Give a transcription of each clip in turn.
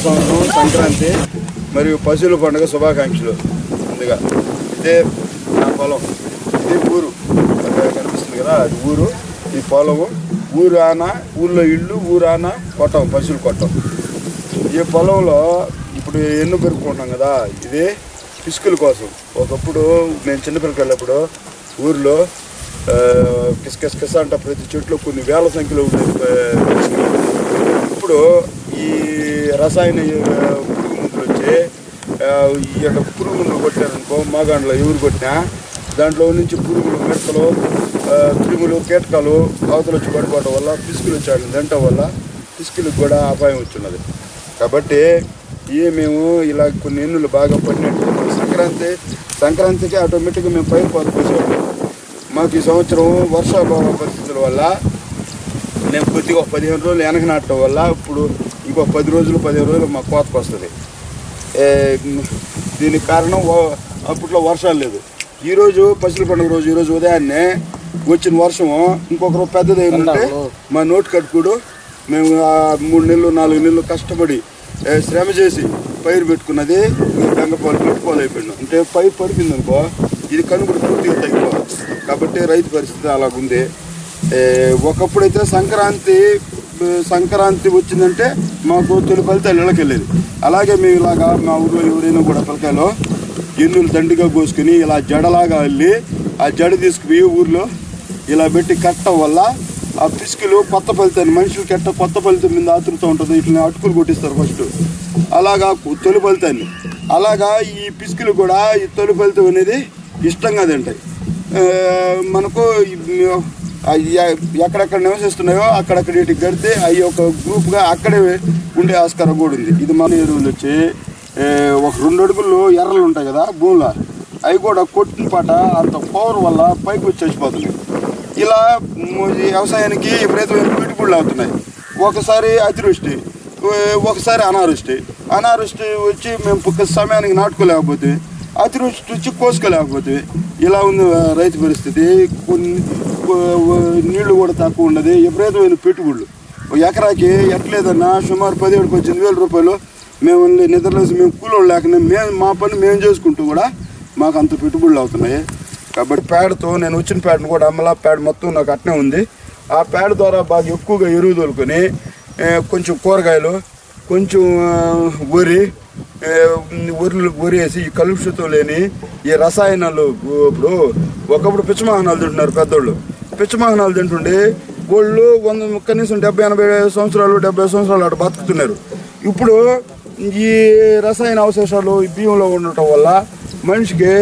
సంవత్సరం సంక్రాంతి మరియు పశువుల పండుగ శుభాకాంక్షలు. ముందుగా ఇదే నా పొలం, ఇదే ఊరు కనిపిస్తుంది కదా, అది ఊరు. ఈ పొలము ఊరు ఆన, ఊళ్ళో ఇల్లు, ఊరాన కొట్టం, పశువులు కొట్టం. ఈ పొలంలో ఇప్పుడు ఎన్ను పెరుక్కుంటాం కదా, ఇదే పిసుకుల కోసం. ఒకప్పుడు నేను చిన్నపిల్లకి వెళ్ళినప్పుడు ఊరిలో కిసకిస అంట ప్రతి చెట్లు కొన్ని వేల సంఖ్యలో ఉండేది పిసుకులు. ఇప్పుడు ఈ రసాయన పురుగు మందులు వచ్చి ఈ యొక్క పురుగు మందులు కొట్టారనుకో, మాగాండ్లో ఎవరు కొట్టినా దాంట్లో నుంచి పురుగులు, మిడతలు, క్రిములు, కీటకాలు అవతలు వచ్చి పడిపోవడం వల్ల పిసుకులు వచ్చాడు తినటం వల్ల పిసుకులకు కూడా అపాయం వచ్చిన్నది. కాబట్టి మేము ఇలా కొన్ని ఎన్నులు బాగా పడినట్టు సంక్రాంతికి ఆటోమేటిక్గా మేము పైరు కోసుకొచ్చేవాళ్ళం. మాకు ఈ సంవత్సరం వర్షాభావ పరిస్థితుల వల్ల నేను కొద్దిగా 15 రోజులు వెనక నాటడం వల్ల ఇప్పుడు ఇంకో 10 రోజులు 15 రోజులు మా కోతకు వస్తుంది. దీనికి కారణం అప్పట్లో వర్షాలు లేదు. ఈరోజు పశువుల పండుగ రోజు, ఈరోజు ఉదయాన్నే వచ్చిన వర్షము ఇంకొక పెద్దది ఏంటంటే మా నోటి కట్టుకుడు మేము 3 నెలలు 4 నెలలు కష్టపడి శ్రమ చేసి పైరు పెట్టుకున్నది గంగపాలు పెట్టుకోవాలి అయిపోయినాం. అంటే పైరు పడిపోయింది అనుకో, ఇది కనుగొడు పూర్తిగా తగ్గిపోవాలి. కాబట్టి రైతు పరిస్థితి అలాగుంది. ఒకప్పుడైతే సంక్రాంతి వచ్చిందంటే మాకు తొలి ఫలితాలు ఇళ్ళకి వెళ్ళేది. అలాగే మేము ఇలాగా మా ఊళ్ళో ఎవరైనా కూడా పిల్లకాయలో ఎన్నులు దండిగా కోసుకుని ఇలా జడలాగా వెళ్ళి ఆ జడ తీసుకుపోయి ఊర్లో ఇలా పెట్టి కట్టడం వల్ల ఆ పిసుకులు కొత్త ఫలితాన్ని మనుషులకి ఎట్ట కొత్త ఫలితం మీద ఆతృత ఉంటుంది, ఇట్లా అటుకులు కొట్టిస్తారు ఫస్ట్. అలాగా తొలి ఫలితాన్ని అలాగా ఈ పిసుకులు కూడా ఈ తొలి ఫలితం అనేది ఇష్టంగా తింటాయి. మనకు ఎక్కడెక్కడ నివసిస్తున్నాయో అక్కడక్కడ వీటికి కడితే అవి ఒక గ్రూప్గా అక్కడే ఉండే ఆస్కారం కూడా ఉంది. ఇది మన ఎరువులు వచ్చి ఒక 2 అడుగులు ఎర్రలు ఉంటాయి కదా భూమిలో, అవి కూడా కొట్టిన పాట అంత పవర్ వల్ల పైకి వచ్చి చచ్చిపోతున్నాయి. ఇలా వ్యవసాయానికి విపరీతమైన పెట్టుబడులు అవుతున్నాయి. ఒకసారి అతివృష్టి, ఒకసారి అనావృష్టి వచ్చి మేము సమయానికి నాటుకోలేకపోతే, అతివృష్టి వచ్చి కోసుకోలేకపోతే ఇలా ఉంది రైతు పరిస్థితి. కొన్ని నీళ్లు కూడా తక్కువ ఉండదు, విపరీతమైన పెట్టుబడులు. ఎకరాకి ఎట్లేదన్నా సుమారు 17,000 రూపాయలు మేము నిద్రలేసి మేము కూలోళ్ళు లేకుండా మా పని మేము చేసుకుంటూ కూడా మాకు అంత పెట్టుబడులు అవుతున్నాయి. కాబట్టి పేడతో నేను వచ్చిన పేడను కూడా అమ్మలా పేడ మొత్తం నాకు అట్నే ఉంది. ఆ పేడ ద్వారా బాగా ఎక్కువగా ఎరువు తోలుకొని కొంచెం కూరగాయలు, కొంచెం వరి వేసి ఈ కలుషితం లేని ఈ రసాయనాలు. ఇప్పుడు ఒకప్పుడు పిచ్చమాహనాలు తింటున్నారు పెద్దోళ్ళు, పిచ్చమాహనాలు తింటుండే వాళ్ళు కనీసం 70-80 సంవత్సరాలు 70 సంవత్సరాలు అటు బతుకుతున్నారు. ఇప్పుడు ఈ రసాయన అవశేషాలు ఈ బియ్యంలో ఉండటం వల్ల మనిషికి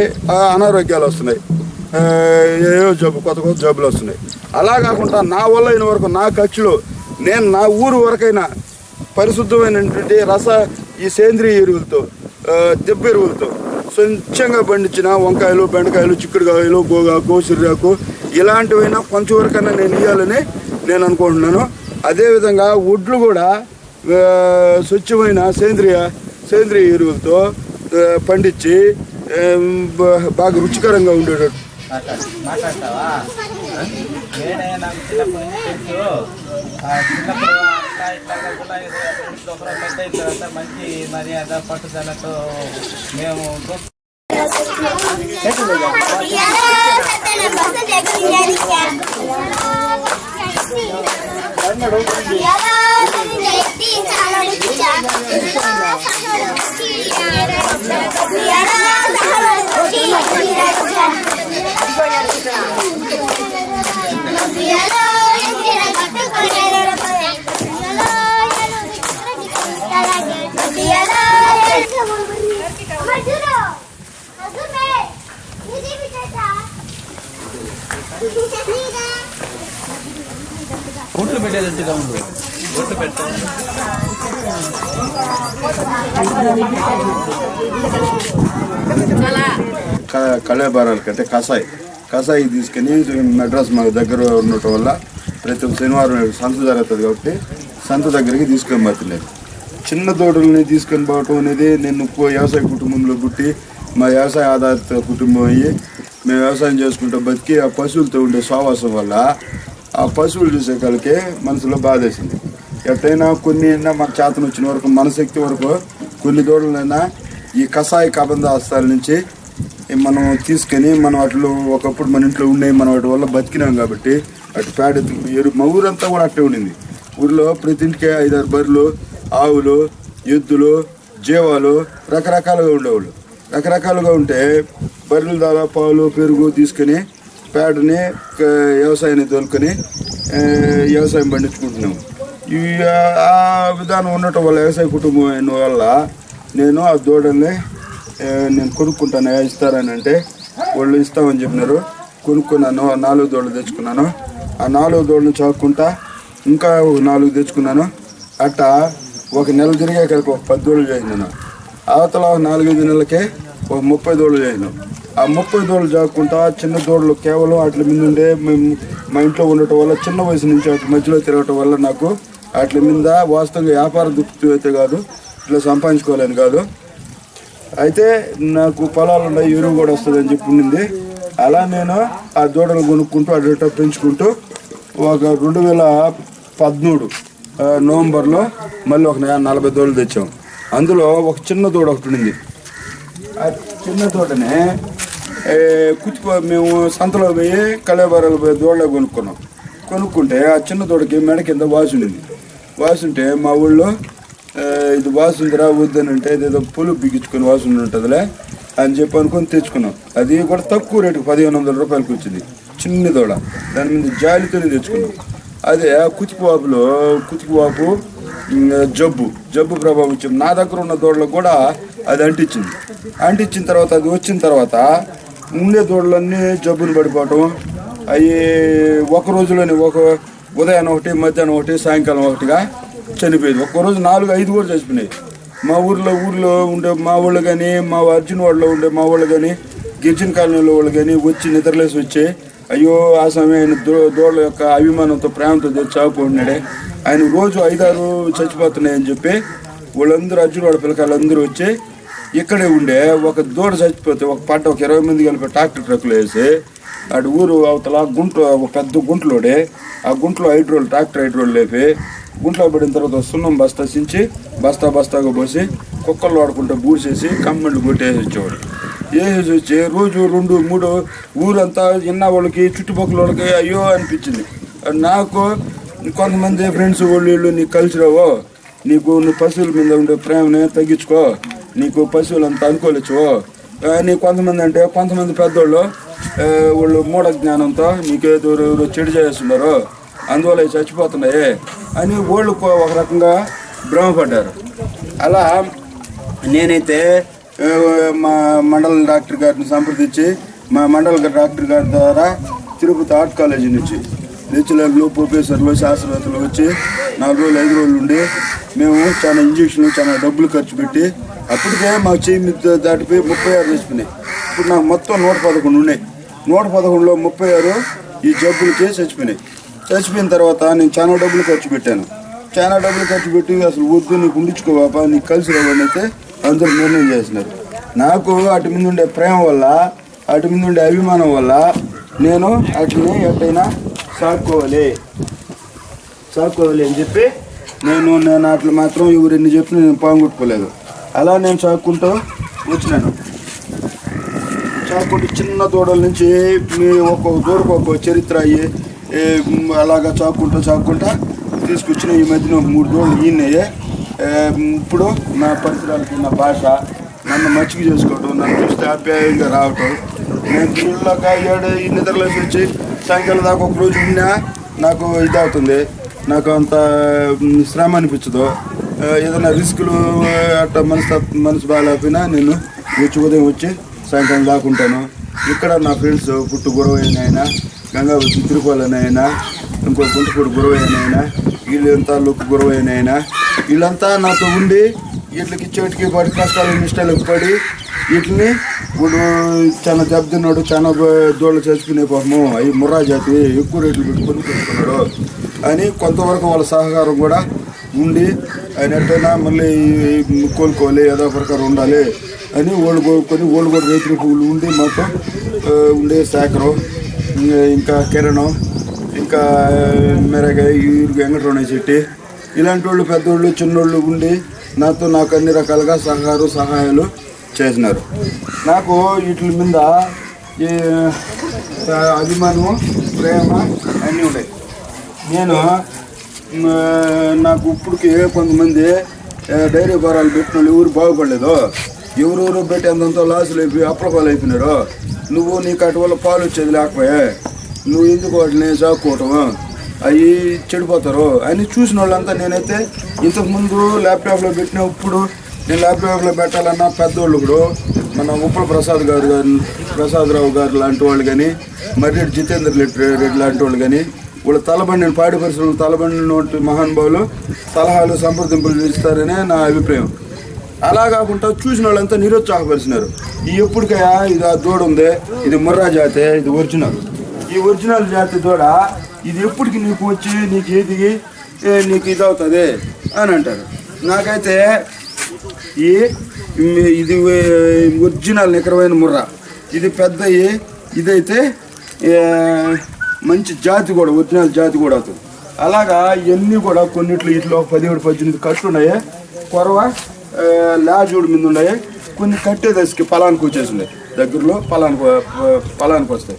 అనారోగ్యాలు వస్తున్నాయి, ఏవో కొత్త జబ్బులు వస్తున్నాయి. అలా కాకుండా నా వల్ల అయిన వరకు నా ఖర్చులో నేను నా ఊరు వరకైనా పరిశుద్ధమైనటువంటి ఈ సేంద్రియ ఎరువులతో, దెబ్బ ఎరువులతో స్వచ్ఛంగా పండించిన వంకాయలు, బెండకాయలు, చిక్కుడుకాయలు, గోగాకు, సిర్రాకు ఇలాంటివైనా కొంచెం వరకైనా నేను ఇవ్వాలని నేను అనుకుంటున్నాను. అదేవిధంగా వడ్లు కూడా స్వచ్ఛమైన సేంద్రియ ఎరువులతో పండించి బాగా రుచికరంగా ఉండేటట్టు. మంచి మర్యాద పట్టుదలతో మేము ఒట్లు పెట్టేటట్టుగా ఉంది. ఒట్లు పెట్టాలి. కళాభారాల కంటే కషాయి తీసుకొని మెడ్రాస్ మాకు దగ్గర ఉండటం వల్ల ప్రతి శనివారం సంత జరుగుతుంది కాబట్టి సంత దగ్గరికి తీసుకొని పోతున్నారు. చిన్న తోటలని తీసుకొని పోవటం అనేది నేను వ్యవసాయ కుటుంబంలో పుట్టి మా వ్యవసాయ ఆధారిత కుటుంబం అయ్యి మేము వ్యవసాయం చేసుకుంటూ బతికి ఆ పశువులతో ఉండే సహవాసం వల్ల ఆ పశువులు చూసే కాళ్ళకి మనసులో బాధేసింది. ఎట్టయినా కొన్ని మన చేతను వచ్చిన వరకు మన శక్తి వరకు కొన్ని దూడలైనా ఈ కషాయ కబంధ హస్తాల నుంచి మనం తీసుకొని మనం వాటిలో ఒకప్పుడు మన ఇంట్లో ఉండే మనం వాటి వల్ల బతికినాం కాబట్టి అటు పేడ మా ఊరంతా కూడా అట్టే ఉండింది. ఊరిలో ప్రతి ఇంటికి 5-6 బర్రెలు, ఆవులు, ఎద్దులు, జీవాలు రకరకాలుగా ఉండేవాళ్ళు. రకరకాలుగా ఉంటే బర్రెలు ద్వారా పాలు పెరుగు తీసుకొని పేడని వ్యవసాయాన్ని తోలుకొని వ్యవసాయం పండించుకుంటున్నాము. ఆ విధానం ఉండటం వల్ల వ్యవసాయ కుటుంబం అయిన వల్ల నేను ఆ దూడల్ని నేను కొనుక్కుంటాను, ఇస్తారని అంటే వాళ్ళు ఇస్తామని చెప్పినారు. కొనుక్కున్నాను, 4 దూడలు తెచ్చుకున్నాను. ఆ 4 దూడలు చాక్కుంటా ఇంకా 4 తెచ్చుకున్నాను. అట్టా ఒక నెల తిరిగాక ఒక 10 దూడలు చేసినాను. అవతల 4-5 నెలలకే ఒక 30 దూడలు చేసినాం. ఆ 30 దూడలు చాక్కుంటా చిన్న దూడలు కేవలం వాటి మీద ఉండే మేము మా ఇంట్లో ఉండటం వల్ల చిన్న వయసు నుంచి వాటి మధ్యలో తిరగటం వల్ల నాకు వాటి మీద వాస్తవంగా వ్యాపార దృష్టి అయితే కాదు, ఇట్లా సంపాదించుకోవాలని కాదు. అయితే నాకు పొలాలు ఉన్నాయి, ఎరువు కూడా వస్తుందని చెప్పి ఉండింది. అలా నేను ఆ దూడలు కొనుక్కుంటూ అటు పెంచుకుంటూ ఒక 2013 నవంబర్లో మళ్ళీ ఒక 40 దూడలు తెచ్చాం. అందులో ఒక చిన్న దూడ ఒకటి ఉండింది. ఆ చిన్న దూడనే మేము సంతలో పోయి కళాబారాలు పోయి దూడలో కొనుక్కుంటే ఆ చిన్న దూడకి మెడ కింద వాసు ఉండింది. వాసుంటే మా ఊళ్ళో ఇది వాసుందిరా వద్దని అంటే ఏదో పులు బిగించుకొని వాసు ఉంటుందిలే అని చెప్పి అనుకొని తెచ్చుకున్నాం. అది కూడా తక్కువ రేటుకి 1500 రూపాయలకి వచ్చింది. చిన్న దూడ, దాని మీద జాలితోనే తెచ్చుకున్నాం. అదే కుతికివాపు జబ్బు ప్రభావం ఇచ్చింది. నా దగ్గర ఉన్న దూడలకు కూడా అది అంటించిన తర్వాత అది వచ్చిన తర్వాత ఉండే దూడలన్నీ జబ్బులు పడిపోవటం, అవి ఒక రోజులోని ఒక ఉదయాన్ని ఒకటి, మధ్యాహ్నం ఒకటి, సాయంకాలం ఒకటిగా చనిపోయేది. ఒక్కరోజు 4-5 కూడా చచ్చిపోయినాయి. మా ఊర్లో ఉండే మా వాళ్ళు కానీ, మా అర్జున్ వాళ్ళలో ఉండే మా వాళ్ళు కానీ, గిరిజన కాలనీలో వాళ్ళు కానీ వచ్చి నిద్రలేసి వచ్చి అయ్యో ఆ సమయం ఆయన దూడల యొక్క అభిమానంతో ప్రేమతో చావుకుంటున్నాడే, ఆయన రోజు 5-6 చచ్చిపోతున్నాయని చెప్పి వాళ్ళందరూ అర్జున్ వాళ్ళ పిల్లకాయలందరూ వచ్చి ఇక్కడే ఉండే ఒక దూడ చచ్చిపోతే ఒక 20 మంది కలిపి ట్రాక్టర్ ట్రక్కులు వేసి అటు ఊరు అవతల ఒక పెద్ద గుంటలోడే ఆ గుంటలో ట్రాక్టర్ హైడ్రోల్ లేపి గుంట్లో పడిన తర్వాత సున్నం బస్తా చించి బస్తాగా పోసి కుక్కలు వాడుకుంటూ బూడిసేసి కమ్మండ్లు కొట్టేసి వచ్చేవాడు. వేసేసి వచ్చి రోజు 2-3 ఊరంతా విన్న వాళ్ళకి చుట్టుపక్కల వాళ్ళకి అయ్యో అనిపించింది. నాకు కొంతమంది ఫ్రెండ్స్ వాళ్ళు నీకు కలిసి రావో, నువ్వు పశువుల మీద ఉండే ప్రేమని తగ్గించుకో, నీకు పశువులు అంతా అనుకోలేచువో అని కొంతమంది పెద్దోళ్ళు వాళ్ళు మూఢ జ్ఞానంతో నీకేదో చెడు చేస్తున్నారు, అందువల్ల చచ్చిపోతున్నాయి అని వాళ్ళు ఒక రకంగా భ్రమపడ్డారు. అలా నేనైతే మా మండల డాక్టర్ గారిని సంప్రదించి మా మండల డాక్టర్ గారి ద్వారా తిరుపతి ఆర్ట్ కాలేజీ నుంచి లెక్చరర్లు, ప్రొఫెసర్లు, శాస్త్రవేత్తలు వచ్చి 4 రోజులు 5 రోజులు ఉండి మేము చాలా ఇంజక్షన్లు చాలా డబ్బులు ఖర్చు పెట్టి అప్పటికే మాకు చేయి మీద దాటిపోయి 36 చచ్చిపోయినాయి. ఇప్పుడు నాకు మొత్తం 111 ఉన్నాయి. 111లో 36 ఈ జబ్బులకి చచ్చిపోయిన తర్వాత నేను చాలా డబ్బులు ఖర్చు పెట్టాను. అసలు వద్దు నీకు ఉండించుకో బాబా, నీకు కలిసి రావని అయితే అందరూ నిర్ణయం చేసినారు. నాకు వాటి మీద ఉండే ప్రేమ వల్ల, వాటి మీద ఉండే అభిమానం వల్ల నేను వాటిని ఎట్టయినా సాక్కోవాలి అని చెప్పి నేను అట్లా మాత్రం ఎవరెన్ని చెప్పిన నేను పాంగొట్టుకోలేదు. అలా నేను చాక్కుంటూ వచ్చినాను. చిన్న దూడల నుంచి ఒక్కొక్క దూడకు ఒక్కొక్క చరిత్ర అయ్యి అలాగా చాక్కుంటా తీసుకొచ్చిన ఈ మధ్యన 3 దూడలు ఈయనయ్యే. ఇప్పుడు నా పరిసరాలకి నా భాష నన్ను మచ్చిక చేసుకోవటం, నన్ను చూస్తే ఆప్యాయంగా రావటం, నేను పిల్లలాగా ఈ నిద్రలేసి వచ్చి సాయంకాలం దాకా ఒక రోజు ఉన్నా నాకు ఇదవుతుంది, నాకు అంత శ్రమ అనిపించదు. ఏదైనా రిస్కులు అట్లా మనసు బాగాలేకపోయినా నేను ఉదయం వచ్చి సాయంకాలం దాకుంటాను. ఇక్కడ నా ఫ్రెండ్స్ పుట్టు గురవైన ఆయన, గంగావతి తిరుపాలని ఆయన, ఇంకో గుంటపూడి గురవైన ఆయన, వీళ్ళంతా లొక్కు గురవైన ఆయన, వీళ్ళంతా నాతో ఉండి వీటికి చెట్టుకి పడి కష్టాలు నిష్టాలకు పడి వీటిని ఇప్పుడు చాలా దెబ్బతిన్నాడు, చాలా దూడలు చచ్చిపోయిన పాపము, అవి ముర్రా జాతి ఎక్కువ రేట్లు పెట్టుకొని పెట్టుకున్నాడు అని కొంతవరకు వాళ్ళ సహకారం కూడా ఉండి ఆయన ఎట్టయినా మళ్ళీ కోలుకోవాలి, ఏదో ప్రకారం ఉండాలి అని వాళ్ళు కూడా రైతులు పువ్వులు ఉండి మాకు ఉండే శేఖరం, ఇంకా కిరణం, ఇంకా మెరగాయ వెంకటరమణ శెట్టి ఇలాంటి వాళ్ళు పెద్దోళ్ళు చిన్నోళ్ళు ఉండి నాకు అన్ని రకాలుగా సహాయాలు చేసినారు. నాకు వీటి మీద ఈ అభిమానం ప్రేమ అన్నీ ఉన్నాయి. నేను నాకు ఇప్పటికి కొంతమంది డైరీ బోరాలు పెట్టిన వాళ్ళు ఎవరు బాగుపడలేదు, ఎవరెవరు పెట్టేంతంతో లాసులు అయిపోయి అప్రపాలు అయిపోయినారు. నువ్వు నీకు అటు వల్ల పాలు వచ్చేది లేకపోయా, నువ్వు ఎందుకు వాటిని సాగుకోవటం, అవి చెడిపోతారు అని చూసిన వాళ్ళంతా. నేనైతే ఇంతకుముందు ల్యాప్టాప్లో పెట్టిన ఇప్పుడు నేను ల్యాప్టాప్లో పెట్టాలన్నా పెద్దోళ్ళు ఇప్పుడు మన ఉప్పల ప్రసాదరావు గారు లాంటి వాళ్ళు కానీ, మర్రెడ్డి జితేంద్ర రెడ్డి లాంటి వాళ్ళు కానీ, వాళ్ళ తలబండిని పాడి పరిశ్రమలు తలబండిన మహానుభావులు సలహాలు సంప్రదింపులు ఇస్తారనే నా అభిప్రాయం. అలా కాకుండా చూసిన వాళ్ళంతా నిరుత్సాహపరిచినారు. ఈ ఎప్పటికయా ఇది ఆ దూడ ఉంది, ఇది ముర్రా జాతి, ఇది ఒరిజినల్, ఈ ఒరిజినల్ జాతి దూడ, ఇది ఎప్పటికి నీకు వచ్చి నీకు ఏది నీకు ఇది అవుతుంది అని అంటారు. నాకైతే ఇది ఒరిజినల్ నికరమైన ముర్రా, ఇది పెద్ద, ఇదైతే మంచి జాతి కూడా, ఒరిజినల్ జాతి కూడా అవుతుంది. అలాగా ఇవన్నీ కూడా కొన్నిట్లో ఇట్లో 17-18 కట్లు ఉన్నాయి, కొరవ లాజోడు మీద ఉన్నాయి, కొన్ని కట్టే దశకి పొలానికి వచ్చేసినాయి, దగ్గరలో పొలానికి వస్తాయి.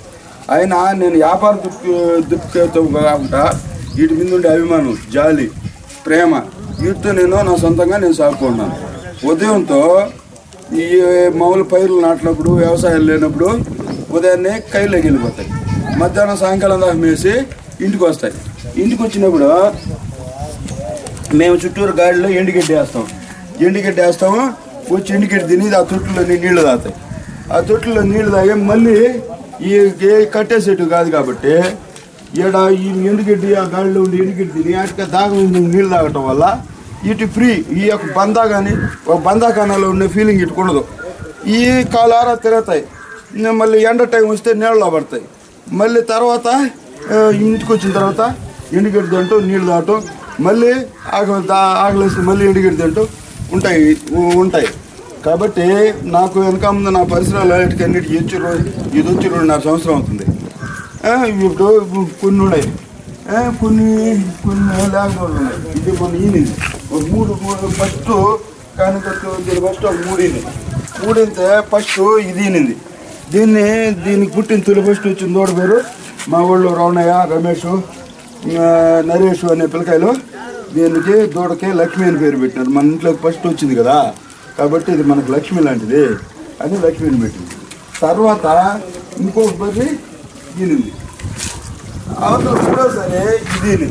అయినా నేను వ్యాపార దుఃఖతో కాకుండా వీటి మీద ఉండే అభిమానం, జాలి, ప్రేమ, వీటితో నా సొంతంగా నేను సాగుకుంటున్నాను. ఉదయంతో ఈ మామూలు పైర్లు నాటినప్పుడు, వ్యవసాయాలు లేనప్పుడు ఉదయాన్నే కైలోకి వెళ్ళిపోతాయి, మధ్యాహ్నం సాయంకాలం దాకా మేసి ఇంటికి వస్తాయి. ఇంటికి వచ్చినప్పుడు మేము చుట్టూరు గాడిలో ఎండుగడ్డి వేస్తాము. వచ్చి ఎండుగడ్డి తిని ఆ తొట్టులో నీళ్లు తాగుతాయి. ఆ తొట్టులో నీళ్లు తాగి మళ్ళీ ఈ కట్టేసేటు కాదు కాబట్టి ఈడ ఈ ఎండుగడ్డి ఆ గాడిలో ఉండి ఎండుగడ్డి తిని అటుగా నీళ్ళు తాగటం వల్ల ఇటు ఫ్రీ, ఈ యొక్క బందా కానీ ఒక బందాకానాలో ఉండే ఫీలింగ్ ఇటు ఉండదు. ఈ కాలారా తిరుగుతాయి, మళ్ళీ ఎండ టైం వస్తే నీళ్ళలో పడతాయి. మళ్ళీ తర్వాత ఇంటికి వచ్చిన తర్వాత ఎండుగడ్డి తింటూ నీళ్ళు తాగటం, మళ్ళీ ఆకలిస్తే మళ్ళీ ఎండుగడ్డి తింటూ ఉంటాయి. కాబట్టి నాకు వెనక ముందు నా పరిసరాలు అన్నిటికీ ఇది వచ్చి 2.5 సంవత్సరం అవుతుంది. ఇప్పుడు కొన్ని ఉన్నాయి, కొన్ని లేకపోతే ఉన్నాయి. ఇది మొన్న ఈనింది ఒక మూడు ఫస్ట్ కానీ ఫస్ట్ ఒక 3 మూడింతే ఫస్ట్ ఇది ఈనింది. దీనికి పుట్టిన తొలి ఫస్ట్ వచ్చిన దూడ పేరు మా ఊళ్ళో రమణయ్య, రమేష్, నరేష్ అనే పిల్లకాయలు. దీనికి దూడకి లక్ష్మి అని పేరు పెట్టినారు. మన ఇంట్లోకి ఫస్ట్ వచ్చింది కదా కాబట్టి ఇది మనకు లక్ష్మి లాంటిది అని లక్ష్మిని పెట్టింది. తర్వాత ఇంకొక బర్రి దీనింది, అవతల కూడా సరే ఇది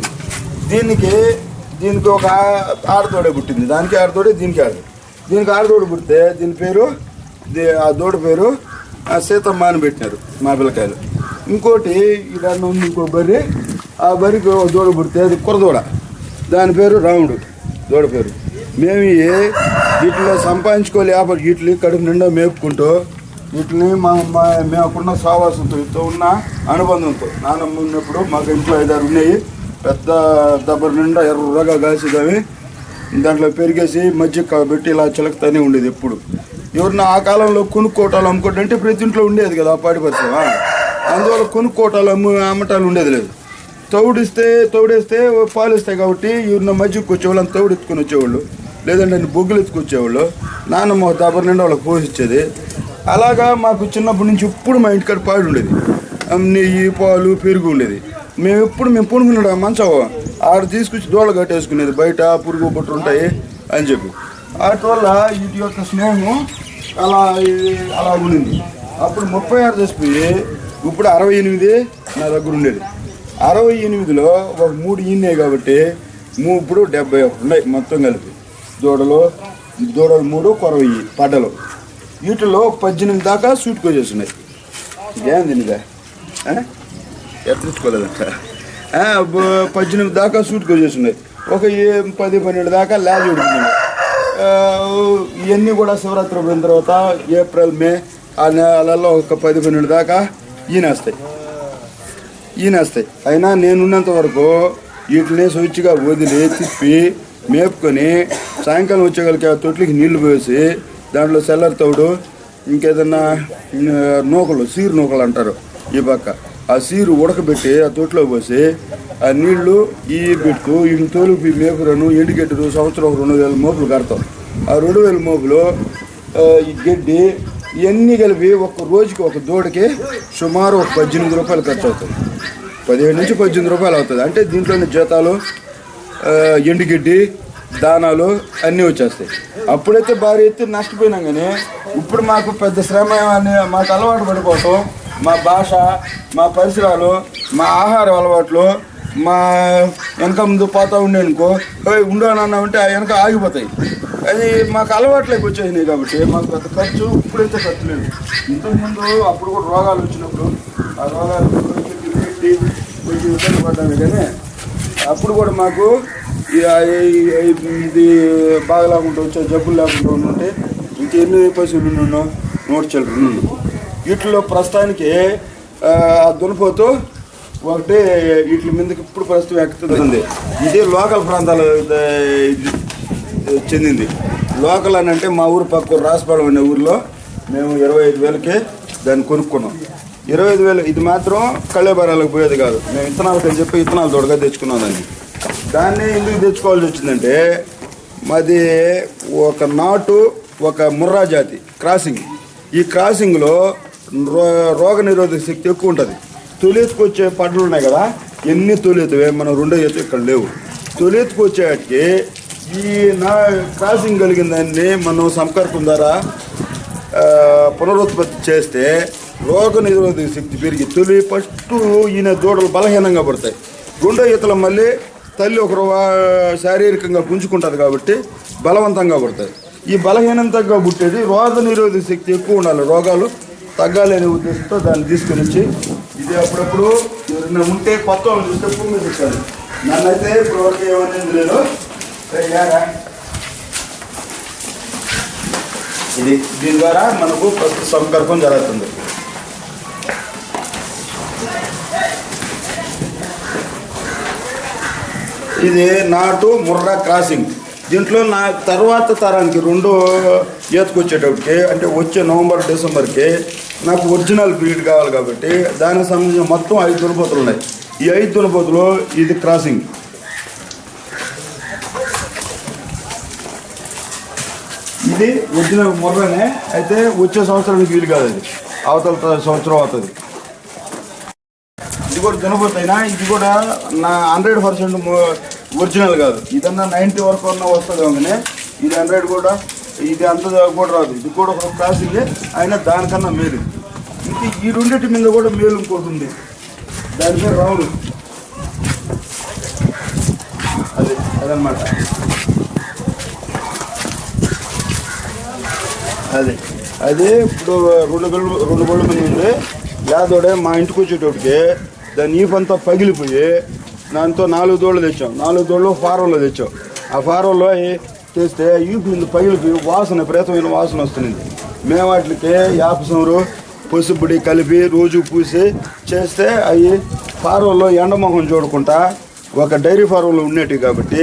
దీనికి ఒక ఆడతోడే పుట్టింది. దానికి ఆడతోడే దీనికి ఆడతోడు పుడితే దీని పేరు ఆ దూడ పేరు సీతమ్మ అని పెట్టినారు మా పిల్లకాయలు. ఇంకోటి దాన్ని ఉంది ఇంకో బర్రె, ఆ బర్రెకి దూడ పుడితే అది కుర్రదూడ, దాని పేరు రాముడు దూడ పేరు. మేము వీటిలో సంపాదించుకోలే కాబట్టి వీటిని కడుపు నిండా మేపుకుంటూ వీటిని మేముకున్న సావాసంతో ఉన్న అనుబంధంతో నాన్నమ్మ ఉన్నప్పుడు మాకు ఇంట్లో 5-6 ఉన్నాయి. పెద్ద దబ్బర నిండా ఎర్రగా కాసేదామి, దాంట్లో పెరిగేసి మజ్జిగ పెట్టి ఇలా చిలకతానే ఉండేది ఎప్పుడు. ఎవరిన ఆ కాలంలో కొనుక్కోటాలు అమ్ముకోవటం ప్రతి ఇంట్లో ఉండేది కదా ఆ పాడి పరిశ్రమ. అందువల్ల కొనుక్కోటాలు అమ్మటాలు ఉండేది లేదు. తౌడేస్తే పాలు ఇస్తాయి కాబట్టి ఎవరిన మజ్జిగకి వచ్చేవాళ్ళు అంత తౌడు ఎత్తుకొని వచ్చేవాళ్ళు, లేదంటే బొగ్గులు ఎత్తుకొచ్చేవాళ్ళు. నాన్నమ్మ దబ్బర నిండా వాళ్ళకి పోషించేది. అలాగా మాకు చిన్నప్పటి నుంచి ఎప్పుడు మా ఇంటికాడ పాడి ఉండేది, నెయ్యి, పాలు, పెరుగు ఉండేది. మేము పూనుకున్నాడు మంచం ఆడ తీసుకొచ్చి దోళ్ళ కట్టేసుకునేది, బయట పురుగు బుట్టు ఉంటాయి అని చెప్పి. వాటి వల్ల వీటి యొక్క స్నేహం అలా ఉండింది. అప్పుడు 36 చచ్చిపోయి ఇప్పుడు 68 నా దగ్గర ఉండేది. 68లో ఒక 3 ఈన్నాయి కాబట్టి ఇప్పుడు 71 ఉన్నాయి మొత్తం కలిపి. దూడలు 3, కొరవ పడ్డలు. వీటిలో 18 దాకా సూట్ కోసేస్తున్నాయి. ఏంది ఇదా ఎత్తించుకోలేదంట. 18 దాకా సూట్ కోసేస్తున్నాయి. ఒక 10-12 దాకా లాజ్ ఉడుకున్నాయి. ఇవన్నీ కూడా శివరాత్రి పోయిన తర్వాత ఏప్రిల్, మే ఆ నెలలో ఒక 10-12 దాకా ఈనేస్తాయి. అయినా నేనున్నంత వరకు వీటిని స్విచ్గా వదిలి తిప్పి మేపుకొని సాయంకాలం వచ్చేగలికి ఆ తొట్లకి నీళ్లు పోసి దాంట్లో సెల్లర్ తౌడు ఇంకేదన్నా నూకలు, సీరు నూకలు అంటారు ఈ పక్క, ఆ సీరు ఉడకబెట్టి ఆ తొట్లో పోసి ఆ నీళ్లు ఈ పెట్టుకు ఈ తోలుపు మేపురను ఎండుగడ్డరు సంవత్సరం 2000 మోపులు కడతాం. ఆ 2000 మోపులు ఈ గడ్డి ఇవన్నీ కలిపి ఒక రోజుకి ఒక దూడకి సుమారు ఒక 18 రూపాయలు ఖర్చు అవుతుంది. 17 నుంచి 18 రూపాయలు అవుతుంది. అంటే దీంట్లోని జీతాలు, ఎండుగడ్డి, దానాలు అన్నీ వచ్చేస్తాయి. అప్పుడైతే భారీ ఎత్తి నష్టపోయినాం. కానీ ఇప్పుడు మాకు పెద్ద శ్రమ అని మాకు అలవాటు పడిపోవటం, మా భాష, మా పరిసరాలు, మా ఆహార అలవాట్లు, మా వెనక ముందు పోతా ఉండేనుకో ఉండనన్నా ఉంటే ఆ వెనక ఆగిపోతాయి. అది మాకు అలవాట్లోకి వచ్చేసినాయి. కాబట్టి మాకు పెద్ద ఖర్చు ఇప్పుడైతే ఖర్చు లేదు. ఇంతకుముందు అప్పుడు కూడా రోగాలు వచ్చినప్పుడు ఆ రోగాలు పెట్టి కొంచెం ఇబ్బంది పడ్డాము. కానీ అప్పుడు కూడా మాకు ఇది బాగా లేకుండా వచ్చే జబ్బులు లేకుండా ఉంటే ఇంకెన్ని పశువులు ఉన్నాను 100 చిల్లర. వీటిలో ప్రస్తుతానికి దున్నపోతూ ఒకటి వీటి మీదకి ఇప్పుడు ప్రస్తుతం ఎక్కుతుంది. ఇది లోకల్ ప్రాంతాలు చెందింది. లోకల్ అని అంటే మా ఊరు పక్క రాసిపాలెం అనే ఊరిలో మేము 25,000కి దాన్ని కొనుక్కున్నాం. 25,000 ఇది మాత్రం కళ్ళేబరాలకు పోయేది కాదు. మేము విత్తనాలకు అని చెప్పి విత్తనాలు తోడుగా తెచ్చుకున్నాం. దాన్ని ఎందుకు తెచ్చుకోవాల్సి వచ్చిందంటే మాది ఒక నాటు ఒక ముర్రా జాతి క్రాసింగ్. ఈ క్రాసింగ్లో రోగ నిరోధక శక్తి ఎక్కువ ఉంటుంది. తొలిఎత్తుకొచ్చే పడ్డలు ఉన్నాయి కదా, ఎన్ని తొలిఎత్తువే మనం 2వ ఎత్తు ఇక్కడ లేవు. తొలిఎత్తుకొచ్చేటికి ఈ క్రాసింగ్ కలిగిన దాన్ని మనం సంకర్పం ద్వారా పునరుత్పత్తి చేస్తే రోగ నిరోధక శక్తి పెరిగి ఫస్ట్ ఈయన దూడలు బలహీనంగా పడతాయి. 2వ ఈతలో మళ్ళీ తల్లి ఒక శారీరకంగా పుంజుకుంటుంది కాబట్టి బలవంతంగా పడతాయి. ఈ బలహీనంతంగా పుట్టేది రోగ నిరోధక శక్తి ఎక్కువ ఉండాలి, రోగాలు తగ్గాలి అనే ఉద్దేశంతో దాన్ని తీసుకుని వచ్చి ఇది అప్పుడప్పుడు ఎవరైనా ఉంటే కొత్త వాళ్ళు చూస్తే భూమి మీద ఇచ్చారు. నన్నైతే ఇప్పుడు వరకు ఏమనేది లేదు. ఇది దీని ద్వారా మనకు ప్రస్తుత సంకల్పం జరుగుతుంది. ఇది నాటు ముర్రా క్రాసింగ్. దీంట్లో నా తర్వాత తరానికి 2వ ఈతకొచ్చేటప్పటికి అంటే వచ్చే నవంబర్ డిసెంబర్కి నాకు ఒరిజినల్ బ్రీడ్ కావాలి. కాబట్టి దానికి సంబంధించిన మొత్తం 5 దున్నపోతులు ఉన్నాయి. ఈ 5 దున్నపోతులు ఇది క్రాసింగ్. ఇది ఒరిజినల్ ముర్రనే, అయితే వచ్చే సంవత్సరానికి వీలు కాదు. అది అవతల సంవత్సరం అవుతుంది. ఇది కూడా దున్నపోతైనా ఇది కూడా నా 100% ఒరిజినల్ కాదు. ఇదన్నా 90 వరకు అన్నా వస్తుంది. కానీ ఇది 100 కూడా ఇది అంత కూడా రాదు. ఇది కూడా ఒక క్రాసింగే, అయినా దానికన్నా మేలు. ఇంక ఈ రెండింటి మీద కూడా మేలు ఇంకోటి ఉంది. దాని మీద రావుడు అదనమాట. అదే ఇప్పుడు 2 గోళ్ళ మీద ఉంది. యాదోడే మా ఇంటికి వచ్చేటప్పటికి దాని ఈపంతా పగిలిపోయి దాంతో 4 దోళ్ళు తెచ్చాం. 4 దోళ్ళు ఫారంలో తెచ్చాం. ఆ ఫారంలో చేస్తే ఈపు మీద పగిలిపోయి వాసన, విపరీతమైన వాసన వస్తుంది. మేము వాటికి యాపసంరు పసుపుడి కలిపి రోజు పూసి చేస్తే అవి ఫారంలో ఎండమొహం చూడకుండా ఒక డైరీ ఫారంలో ఉండేటివి. కాబట్టి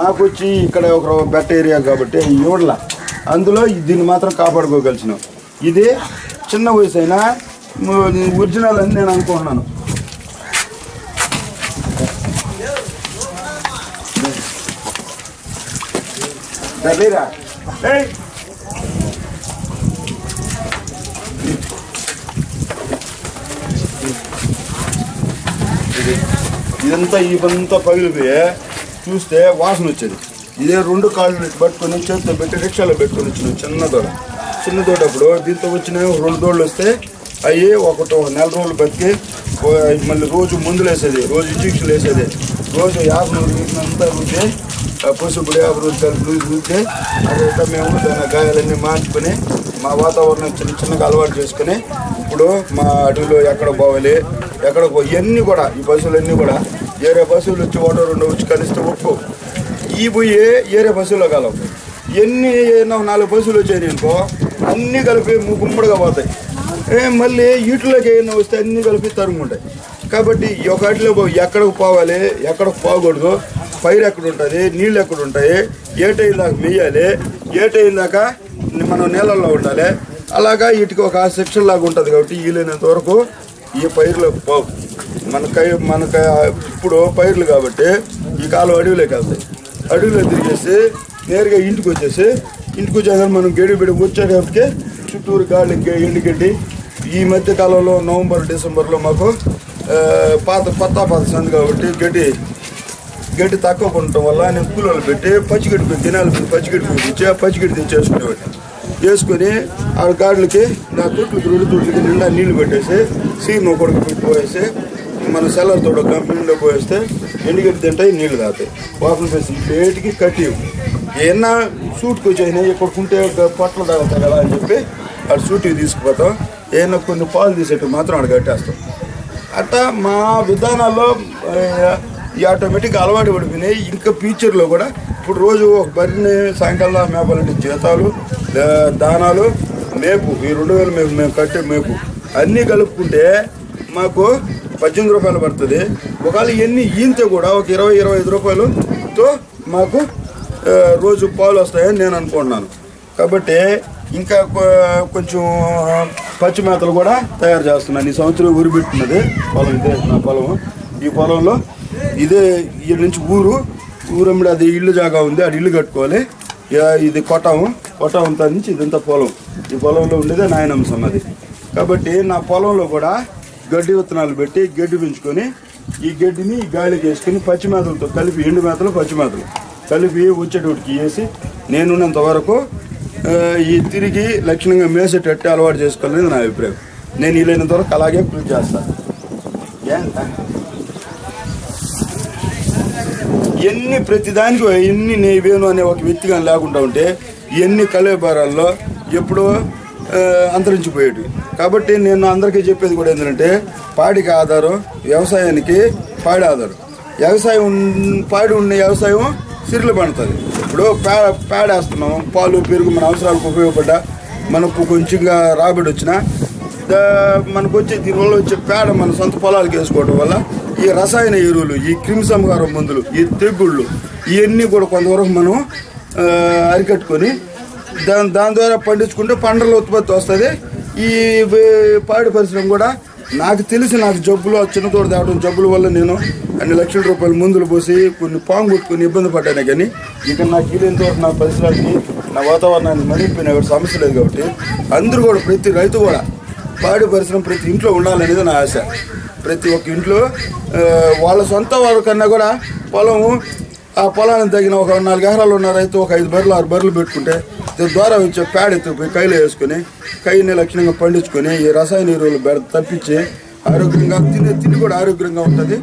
మాకు వచ్చి ఇక్కడ ఒక బెట్ట ఏరియా కాబట్టి ఇవ్వట్ల, అందులో దీన్ని మాత్రం కాపాడుకోగలిసినాం. ఇది చిన్న వయసు అయినా ఒరిజినల్ అని నేను అనుకుంటున్నాను. ఇదంతా ఇవంతా పగిలిపోయి చూస్తే వాసన వచ్చేది. ఇదే 2 కాళ్ళు పట్టుకొని చేతితో పెట్టి రిక్షాలో పెట్టుకొని వచ్చినాం. చిన్న తోటప్పుడు దీంతో వచ్చిన 2 దోళ్ళు వస్తే అవి ఒకటి 4 రోజులు బతికి మళ్ళీ రోజు మందులు వేసేది, రోజు ఇంజక్షన్లు వేసేది, రోజు 50 వీటినంతా రుద్ది పసుపు 50 రోజులు కలిపి రుద్ది అదంతా మేము దాని గాయాలన్నీ మార్చుకొని మా వాతావరణం చిన్నగా అలవాటు చేసుకొని ఇప్పుడు మా అడవిలో ఎక్కడ పోవాలి, ఎక్కడ ఇవన్నీ కూడా ఈ పశువులన్నీ కూడా ఏరే పశువులు వచ్చి 1-2 వచ్చి కలిస్తే ఒప్పు ఈ పోయి ఏరే పశువులో కలవు. ఎన్ని 4 పశువులు వచ్చాయి అనుకో అన్నీ కలిపి గుమ్మడిగా పోతాయి. మళ్ళీ వీటిలోకి ఏమైనా వస్తే అన్నీ కలిపి తరుగుంటాయి. కాబట్టి ఒకటిలో ఎక్కడికి పోవాలి, ఎక్కడికి పోకూడదు, పైరు ఎక్కడ ఉంటుంది, నీళ్ళు ఎక్కడ ఉంటాయి, ఏ టైం దాకా మేయాలి, ఏ టైం దాకా మనం నీళ్ళల్లో ఉండాలి, అలాగా వీటికి ఒక సెక్షన్ లాగా ఉంటుంది. కాబట్టి వీలైనంత వరకు ఈ పైర్లకు పోవు. మనకు ఇప్పుడు పైర్లు కాబట్టి ఈ కాలం అడవిలోకి వెళ్తాయి. అడవిలో తిరిగేసి నేరుగా ఇంటికి వచ్చాక మనం గడి వచ్చేటప్పటికే చుట్టూరు గాలి ఎండుగడ్డి. ఈ మధ్య కాలంలో నవంబర్ డిసెంబర్లో మాకు పాత సంది కాబట్టి గడ్డి తక్కువ ఉండటం వల్ల నేను కూలీలు పెట్టి పచ్చిగడ్డి దినాలు పచ్చిగడ్డి తెచ్చేసుకునేవాడిని. వేసుకొని ఆ గాడులకి నా తొట్లకి 2 తొట్లకి నిండా నీళ్లు పెట్టేసి సీమ కొడుకు పెట్టి పోయేసి మన సెల్లర్ తోడ కంపెనీలో పోయేస్తే ఎండుగడ్డి తింటాయి, నీళ్లు తాగుతాయి. వాసన పేసి పేటికి కట్టి ఏమన్నా సూట్కి వచ్చేసినాయి ఎక్కడుకుంటే పొట్టలు తాగుతాయి కదా అని చెప్పి అటు సూట్కి తీసుకుపోతాం. ఏమన్నా కొన్ని పాలు తీసేట్టు మాత్రం అక్కడ కట్టేస్తాం. అట్లా మా విధానాల్లో ఈ ఆటోమేటిక్గా అలవాటు పడిపోయినాయి. ఇంకా ఫ్యూచర్లో కూడా ఇప్పుడు రోజు ఒక బరిని సాయంకాలం మేపాలంటే జీతాలు, దానాలు, మేపు ఈ 2000 మేము కట్టే మేపు అన్నీ కలుపుకుంటే మాకు 18 రూపాయలు పడుతుంది. ఒకవేళ ఇవన్నీ ఈంతే కూడా ఒక 20-25 రూపాయలతో మాకు రోజు పాలు వస్తాయని నేను అనుకుంటున్నాను. కాబట్టి ఇంకా కొంచెం పచ్చి మేతలు కూడా తయారు చేస్తున్నాను. ఈ సంవత్సరం ఊరు పెట్టినది పొలం, ఇదే నా పొలం. ఈ పొలంలో ఇదే ఈ నుంచి ఊరమ్మడి అది ఇల్లు జాగా ఉంది, అది ఇల్లు కట్టుకోవాలి. ఇది కొట్టం నుంచి ఇదంతా పొలం. ఈ పొలంలో ఉండేదే నాయనమ్మ సమాధి. కాబట్టి నా పొలంలో కూడా గడ్డి విత్తనాలు పెట్టి గడ్డి పెంచుకొని ఈ గడ్డిని గాలికి వేసుకొని పచ్చి మేతలతో కలిపి ఎండు మేతలు పచ్చి మేతలు కలిపి వచ్చేటోటికి వేసి నేనున్నంత వరకు ఈ తిరిగి లక్షణంగా మేసేటట్టు అలవాటు చేసుకోవాలని నా అభిప్రాయం. నేను వీలైనంత వరకు అలాగే కృషి చేస్తాను. ఎన్ని ప్రతిదానికి ఎన్ని నేవేను అనే ఒక వ్యక్తిగా లేకుండా ఉంటే ఇవన్నీ కలేబారాల్లో ఎప్పుడో అంతరించిపోయేవి. కాబట్టి నేను అందరికీ చెప్పేది కూడా ఏంటంటే పాడికి ఆధారం వ్యవసాయానికి పాడి ఆధారం. పాడి ఉన్న వ్యవసాయం సిరిలు పండుతుంది. ఇప్పుడు పేడేస్తున్నాం, పాలు పెరుగు మన అవసరాలకు ఉపయోగపడ్డా మనకు కొంచెంగా రాబడి వచ్చినా మనకు వచ్చే దీనివల్ల వచ్చే పేడ మన సొంత పొలాలకు వేసుకోవడం వల్ల ఈ రసాయన ఎరువులు, ఈ క్రిమి సంహారం మందులు, ఈ తెగుళ్ళు ఇవన్నీ కూడా కొంతవరకు మనం అరికట్టుకొని దాని ద్వారా పండించుకుంటే పంటల ఉత్పత్తి వస్తుంది. ఈ పాడి పరిశ్రమ కూడా నాకు జబ్బులు చిన్నతోడు తేవడం జబ్బుల వల్ల నేను అన్ని లక్షల రూపాయలు మందులు పోసి కొన్ని పాము కొట్టుకుని ఇబ్బంది పడ్డానే. కానీ ఇక నాకు వీలైనంతవరకు నా పరిసరాలకి నా వాతావరణాన్ని మరిగిపోయిన సమస్య లేదు. కాబట్టి అందరూ కూడా ప్రతి రైతు కూడా పాడి పరిశ్రమ ప్రతి ఇంట్లో ఉండాలనేది నా ఆశ. ప్రతి ఒక్క ఇంట్లో వాళ్ళ సొంత వాళ్ళ కన్నా కూడా ఆ పొలానికి తగిన ఒక 4 ఎకరాలు ఉన్న రైతు ఒక 5 బర్రెలు 6 బర్రెలు పెట్టుకుంటే దీని ద్వారా వచ్చే పేడ ఎత్తుకుపోయి కైలో వేసుకొని కైని లక్షణంగా పండించుకొని ఈ రసాయన ఎరువులు తప్పించి ఆరోగ్యంగా తిండి కూడా ఆరోగ్యంగా ఉంటుంది.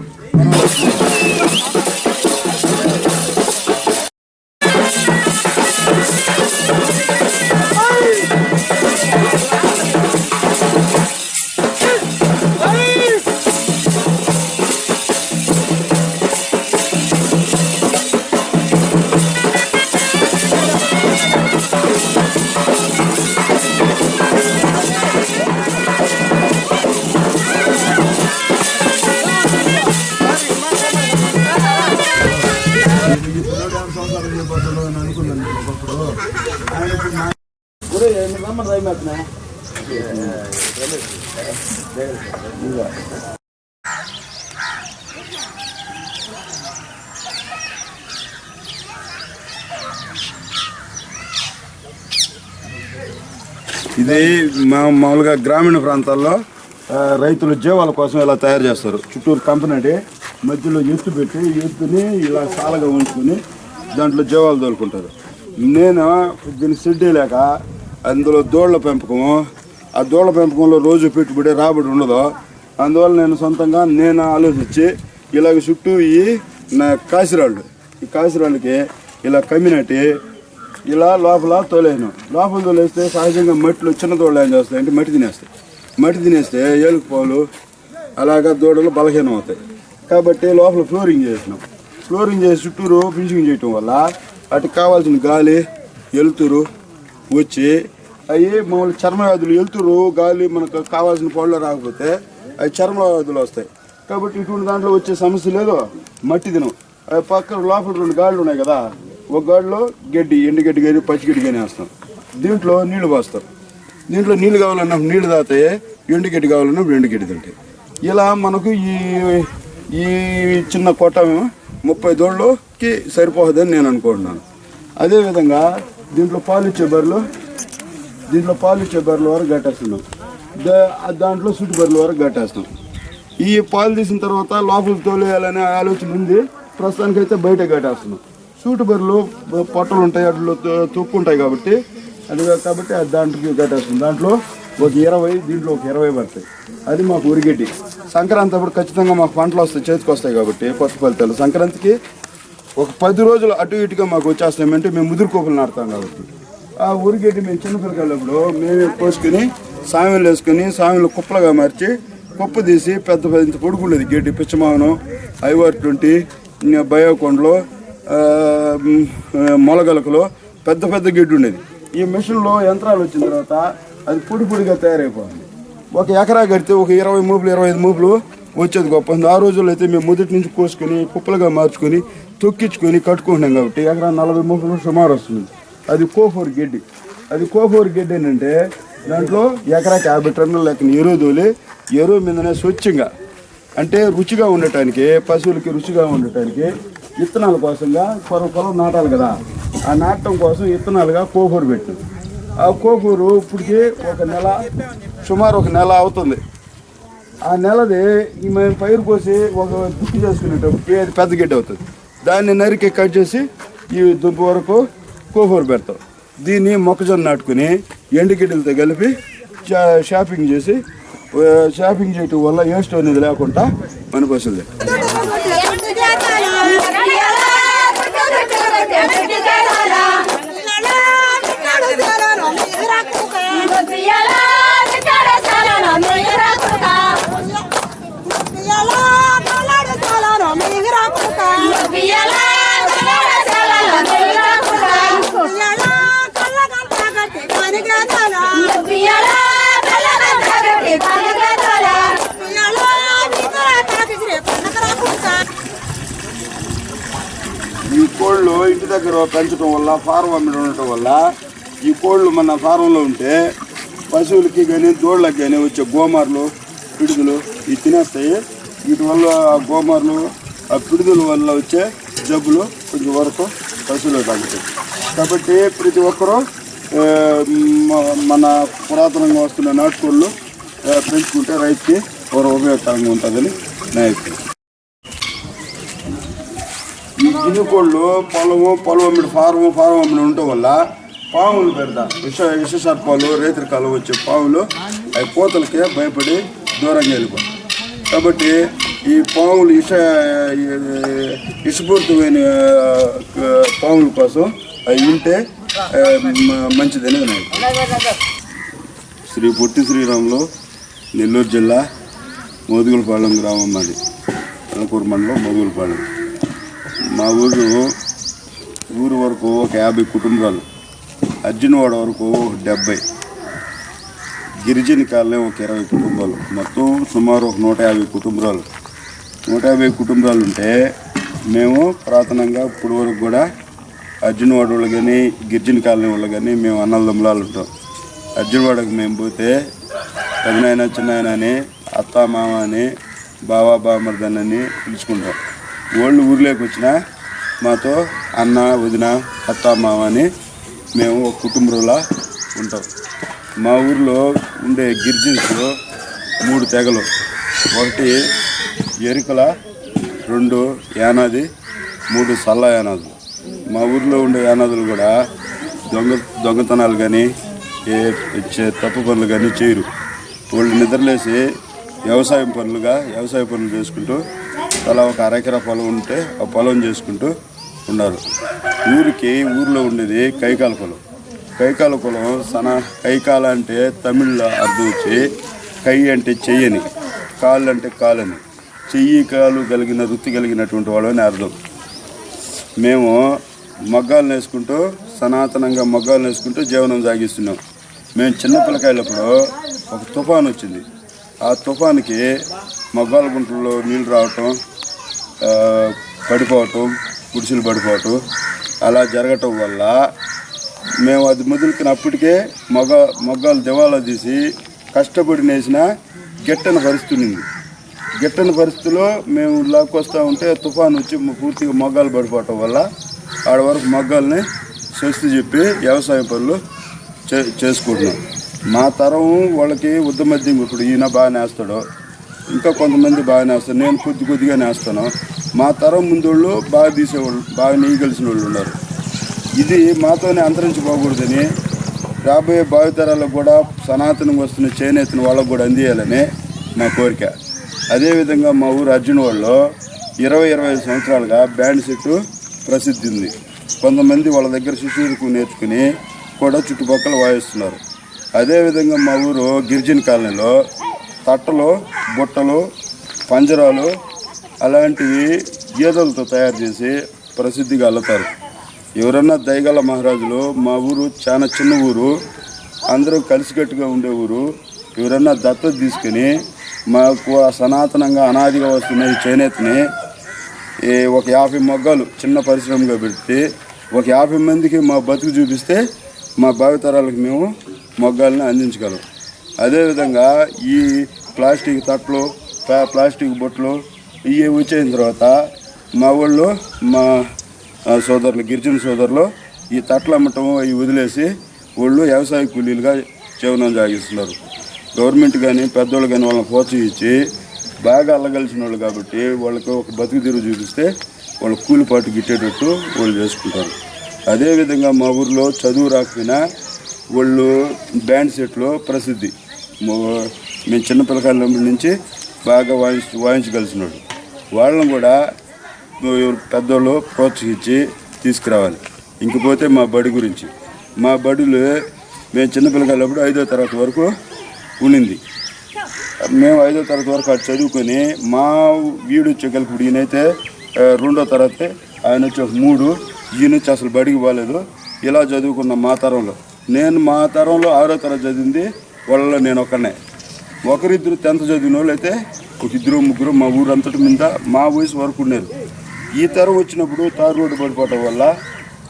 ఇది మామూలుగా గ్రామీణ ప్రాంతాల్లో రైతుల జీవాల కోసం ఇలా తయారు చేస్తారు. చుట్టూరు కంపెనీ అంటే మధ్యలో ఎత్తు పెట్టి ఎత్తుని ఇలా సాలగా ఉంచుకొని దాంట్లో జీవాలు తోలుకుంటారు. నేను దీన్ని షెడ్ లేక అందులో దూడల పెంపకము, ఆ దూడల పెంపకంలో రోజు పెట్టుబడి రాబడి ఉండదు. అందువల్ల నేను సొంతంగా ఆలోచించి ఇలాగ చుట్టూ నా కాసిరాళ్ళు, ఈ కాసిరాళ్ళకి ఇలా కమ్మినట్టి ఇలా లోపల తోలేను. లోపల తోలేస్తే సహజంగా మట్టిలో చిన్న దూడలు ఏం చేస్తాయి అంటే మట్టి తినేస్తే ఏలుకుపోలు అలాగా దూడలు బలహీనం అవుతాయి. కాబట్టి లోపల ఫ్లోరింగ్ చేసి చుట్టూరు ఫినిషింగ్ చేయటం వల్ల వాటికి కావాల్సిన గాలి వెలుతురు వచ్చి అవి మామూలు చర్మ వ్యాధులు, వెలుతురు గాలి మనకు కావాల్సిన పొడలో రాకపోతే అవి చర్మ వ్యాధులు వస్తాయి. కాబట్టి ఇటువంటి దాంట్లో వచ్చే సమస్య లేదు. మట్టి తినం పక్కన లోపల 2 గాళ్ళు ఉన్నాయి కదా, ఒక గాడిలో గడ్డి ఎండుగడ్డి కానీ పచ్చిగడ్డి కానీ వేస్తాం. దీంట్లో నీళ్లు పోస్తాం. దీంట్లో నీళ్ళు కావాలన్నప్పుడు నీళ్లు తాగుతాయి, ఎండుగడ్డి కావాలన్నప్పుడు ఎండుగడ్డి తింటాయి. ఇలా మనకు ఈ చిన్న కొట్టం 30 దూడలకి సరిపోతుందని నేను అనుకుంటున్నాను. అదేవిధంగా దీంట్లో పాలు ఇచ్చే బర్రెల వరకు గట్టేస్తున్నాం. దాంట్లో సుట్టు బర్రెల వరకు గట్టేస్తాం. ఈ పాలు తీసిన తర్వాత లోపలికి తోలేయాలనే ఆలోచన ఉంది. ప్రస్తుతానికైతే బయట గట్టేస్తున్నాం. సూటు బర్రెలు పొట్టలు ఉంటాయి, అట్లా తొక్కు ఉంటాయి కాబట్టి దాంట్లోకి గట్టేస్తుంది. దాంట్లో ఒక 20, దీంట్లో ఒక 20 పడతాయి. అది మాకు ఉరిగడ్డి. సంక్రాంతి అప్పుడు ఖచ్చితంగా మాకు పంటలు వస్తాయి, చేతికి వస్తాయి కాబట్టి కొత్త ఫలితాలు. సంక్రాంతికి ఒక 10 రోజులు అటు ఇటుగా మాకు వచ్చేస్తామంటే మేము ముదురు కోపులు నాటుతాం కాబట్టి ఆ ఉరిగడ్డి మేము చిన్నపిల్లకాయలప్పుడు మేమే కోసుకుని సామెలు వేసుకుని సామెలు కుప్పలుగా మార్చి కుప్ప తీసి పెద్ద పొడుగుండేది గడ్డి. పిచ్చమావనం, IR20, బయోకొండలో, మొలగలకలో పెద్ద గడ్డి ఉండేది. ఈ మిషన్లో యంత్రాలు వచ్చిన తర్వాత అది పొడిగా తయారైపోయింది. ఒక ఎకరా కడితే ఒక 20 మూపులు 25 మూపులు వచ్చేది గొప్ప. ఆ రోజుల్లో అయితే మేము మొదటి నుంచి కోసుకొని కుప్పలుగా మార్చుకొని తొక్కించుకొని కట్టుకుంటున్నాం కాబట్టి ఎకరా 40 మూపులు సుమారు వస్తుంది. అది కోఫోర్ గడ్డి. ఏంటంటే దాంట్లో ఎకరాకి 50 టన్నుల లెక్కన ఎరువు తోలి ఎరువు మీదనే స్వచ్ఛంగా అంటే రుచిగా ఉండటానికి, పశువులకి రుచిగా ఉండటానికి విత్తనాల కోసంగా పొలం నాటాలి కదా, ఆ నాటడం కోసం విత్తనాలుగా కోఫోర్ పెట్టింది. ఆ కోఫోరు ఇప్పటికి సుమారు ఒక నెల అవుతుంది. ఆ నెలది మేము పైరు కోసి ఒక దుక్కి చేసుకునేటప్పటికి అది పెద్ద గడ్డి అవుతుంది. దాన్ని నరికి కట్ చేసి ఈ దుబ్బు వరకు కోఫోర్ పెడతాం. దీన్ని మొక్కజొన్న నాటుకుని ఎండుగిడ్డలతో కలిపి షాపింగ్ చేయటం వల్ల వేస్ట్ అనేది లేకుండా మనకు వస్తుంది. ఈ కోళ్ళు ఇంటి దగ్గర పెంచడం వల్ల, ఫారం అమ్మిడి ఉండటం వల్ల ఈ కోళ్ళు మన ఫారంలో ఉంటే పశువులకి కానీ దూడలకు కానీ వచ్చే గోమార్లు, పిడుదలు ఇవి తినేస్తాయి. వీటి వల్ల ఆ గోమార్లు, ఆ పిడుదల వల్ల వచ్చే జబ్బులు కొంచెం వరకు పశువులు తగ్గుతాయి. కాబట్టి ప్రతి ఒక్కరూ మన పురాతనంగా వస్తున్న నాటుకోళ్ళు పెంచుకుంటే రైతుకి ఉపయోగకరంగా ఉంటుందని నా అభిప్రాయం. ఈ గిన్నె కోళ్ళు పొలం అమ్మిడి ఫారం అమ్మిడి ఉండటం వల్ల పాములు పెడతా విష సర్పాలు, రేత్రికాలు వచ్చే పాములు అవి కోతలకే భయపడి దూరంగా వెళ్ళిపోతాయి. కాబట్టి ఈ పాములు విషపూరితమైన పాముల కోసం అవి ఉంటే మంచిదని ఉన్నాయి. శ్రీ పొట్టి శ్రీరాములు, నెల్లూరు జిల్లా, మోదుగులపాలెం గ్రామం మాది. అలకూరు మండలం, మోదుగులపాలెం. మా ఊరు వరకు ఒక 50 కుటుంబాలు, అర్జునవాడ వరకు 70, గిరిజన కాలనీ ఒక 20 కుటుంబాలు, మొత్తం సుమారు ఒక 150 కుటుంబాలు. 150 కుటుంబాలు ఉంటే మేము పురాతనంగా ఇప్పుడు వరకు కూడా అర్జునవాడ వాళ్ళు కానీ గిరిజన కాలనీ వాళ్ళు కానీ మేము అన్నదమ్ములాలు ఉంటాం. అర్జునవాడకు మేము పోతే పెదనాయన, చిన్నాయన అని, అత్త, మామ అని, బావా, బామర్దనని పిలుచుకుంటాం. వాళ్ళు ఊర్లోకి వచ్చినా మాతో అన్న, వదిన, అత్త, మామ అని మేము ఒక కుటుంబంలా ఉంటాం. మా ఊర్లో ఉండే గిరిజన్స్లో 3 తెగలు. 1 ఎరుకల, 2 యానాది, 3 సల్ల యానాదులు. మా ఊర్లో ఉండే యానాదులు కూడా దొంగతనాలు కానీ తప్పు పనులు కానీ చేయరు. వాళ్ళు నిద్రలేసి వ్యవసాయ పనులు చేసుకుంటూ అలా ఒక అరెకరా పొలం ఉంటే ఆ పొలం చేసుకుంటూ ఉన్నారు. ఊర్లో ఉండేది కైకాల పొలం. కైకాల అంటే తమిళ్లో అర్థం వచ్చి కై అంటే చెయ్యని, కాళ్ళు అంటే కాలని, చెయ్యి కాలు కలిగిన వృత్తి కలిగినటువంటి వాడు అని అర్థం. మేము మగ్గాలు నేసుకుంటూ సనాతనంగా జీవనం సాగిస్తున్నాం. మేము చిన్న పిల్లకాయలప్పుడు ఒక తుఫాను వచ్చింది. ఆ తుఫానుకి మగ్గాల గుంటల్లో నీళ్ళు రావటం, పడిపోవటం, గుడిసెలు పడిపోవటం అలా జరగటం వల్ల మేము అది మొదలుకున్నప్పటికే మగ్గాలు దివాలా తీసి కష్టపడి నేసిన గిట్టని పరిస్థితి ఉంది. గిట్టని పరిస్థితిలో మేము లాక్కొస్తూ ఉంటే తుఫాను వచ్చి పూర్తిగా మొగ్గాలు పడిపోవటం వల్ల ఆడ వరకు మొగ్గాలని స్వస్తి చెప్పి వ్యవసాయ పనులు చేసుకుంటున్నాం. మా తరం వాళ్ళకి ఉద్ద మధ్యం ఇప్పుడు ఈయన బాగా నేస్తాడు, ఇంకా కొంతమంది బాగా నేస్తారు, నేను కొద్దిగా నేస్తాను. మా తరం ముందు వాళ్ళు బాగా తీసేవాళ్ళు, బాగా నెయ్యగలిసిన వాళ్ళు ఉన్నారు. ఇది మాతోనే అంతరించిపోకూడదని రాబోయే భావితరాలకు కూడా సనాతనంగా వస్తున్న చేనేతను వాళ్ళకు కూడా అందియాలని మా కోరిక. అదేవిధంగా మా ఊరు అర్జున్ వాళ్ళు 20-25 సంవత్సరాలుగా బ్యాండ్ సెట్టు ప్రసిద్ధి ఉంది. కొంతమంది వాళ్ళ దగ్గర శిశువులకు నేర్చుకుని కూడా చుట్టుపక్కల వాయిస్తున్నారు. అదేవిధంగా మా ఊరు గిరిజన కాలనీలో తట్టలు, బుట్టలు, పంజరాలు అలాంటివి గేదెలతో తయారు చేసి ప్రసిద్ధిగా అల్లుతారు. ఎవరన్నా దయగల మహారాజులు, మా ఊరు చాలా చిన్న ఊరు, అందరూ కలిసికట్టుగా ఉండే ఊరు, ఎవరన్నా దత్తత తీసుకుని మాకు సనాతనంగా అనాదిగా వస్తున్న ఈ చేనేతని ఒక 50 మొగ్గాలు చిన్న పరిశ్రమగా పెడితే ఒక 50 మందికి మా బతుకు చూపిస్తే మా భావితరాలకు మేము మొగ్గాలని అందించగలం. అదేవిధంగా ఈ ప్లాస్టిక్ తట్లు, ప్లాస్టిక్ బొట్లు ఇవి వచ్చేసిన తర్వాత మా వాళ్ళు, మా సోదరులు, గిరిజన సోదరులు ఈ తట్లు అమ్మటం ఇవి వదిలేసి వాళ్ళు వ్యవసాయ కూలీలుగా జీవనం సాగిస్తున్నారు. గవర్నమెంట్ కానీ పెద్దోళ్ళు కానీ వాళ్ళని ప్రోత్సహించి బాగా అల్లగలిసిన వాళ్ళు కాబట్టి వాళ్ళకి ఒక బతుకు తీరు చూపిస్తే వాళ్ళ కూలిపాటు గిట్టేటట్టు వాళ్ళు చేసుకుంటారు. అదేవిధంగా మా ఊరిలో చదువు రాకపోయినా వాళ్ళు బ్యాండ్ సెట్లో ప్రసిద్ధి. మేము చిన్నపిల్లకాయల నుంచి బాగా వాయించగలిసినాడు. వాళ్ళని కూడా పెద్దోళ్ళు ప్రోత్సహించి తీసుకురావాలి. ఇంకపోతే మా బడి గురించి, మా బడిలో మేము చిన్నపిల్లకాయలప్పుడు 5వ తరగతి వరకు ఉండింది. మేము 5వ తరగతి వరకు అది చదువుకొని మా వీడు వచ్చేకల్పుడు ఈయనైతే 2వ తరగతి, ఆయన వచ్చి 3, ఈయన వచ్చి అసలు బడికి పోలేదు. ఇలా చదువుకున్న మా తరంలో, నేను మా తరంలో 6వ తరగతి చదివింది వాళ్ళలో నేను ఒకనే. ఒకరిద్దరు 10th చదివిన వాళ్ళు అయితే ఒక 2-3 మా ఊరంతటి మీద మా వయసు వరకు ఉన్నారు. ఈ తరం వచ్చినప్పుడు తారు రోడ్డు పడిపోవటం వల్ల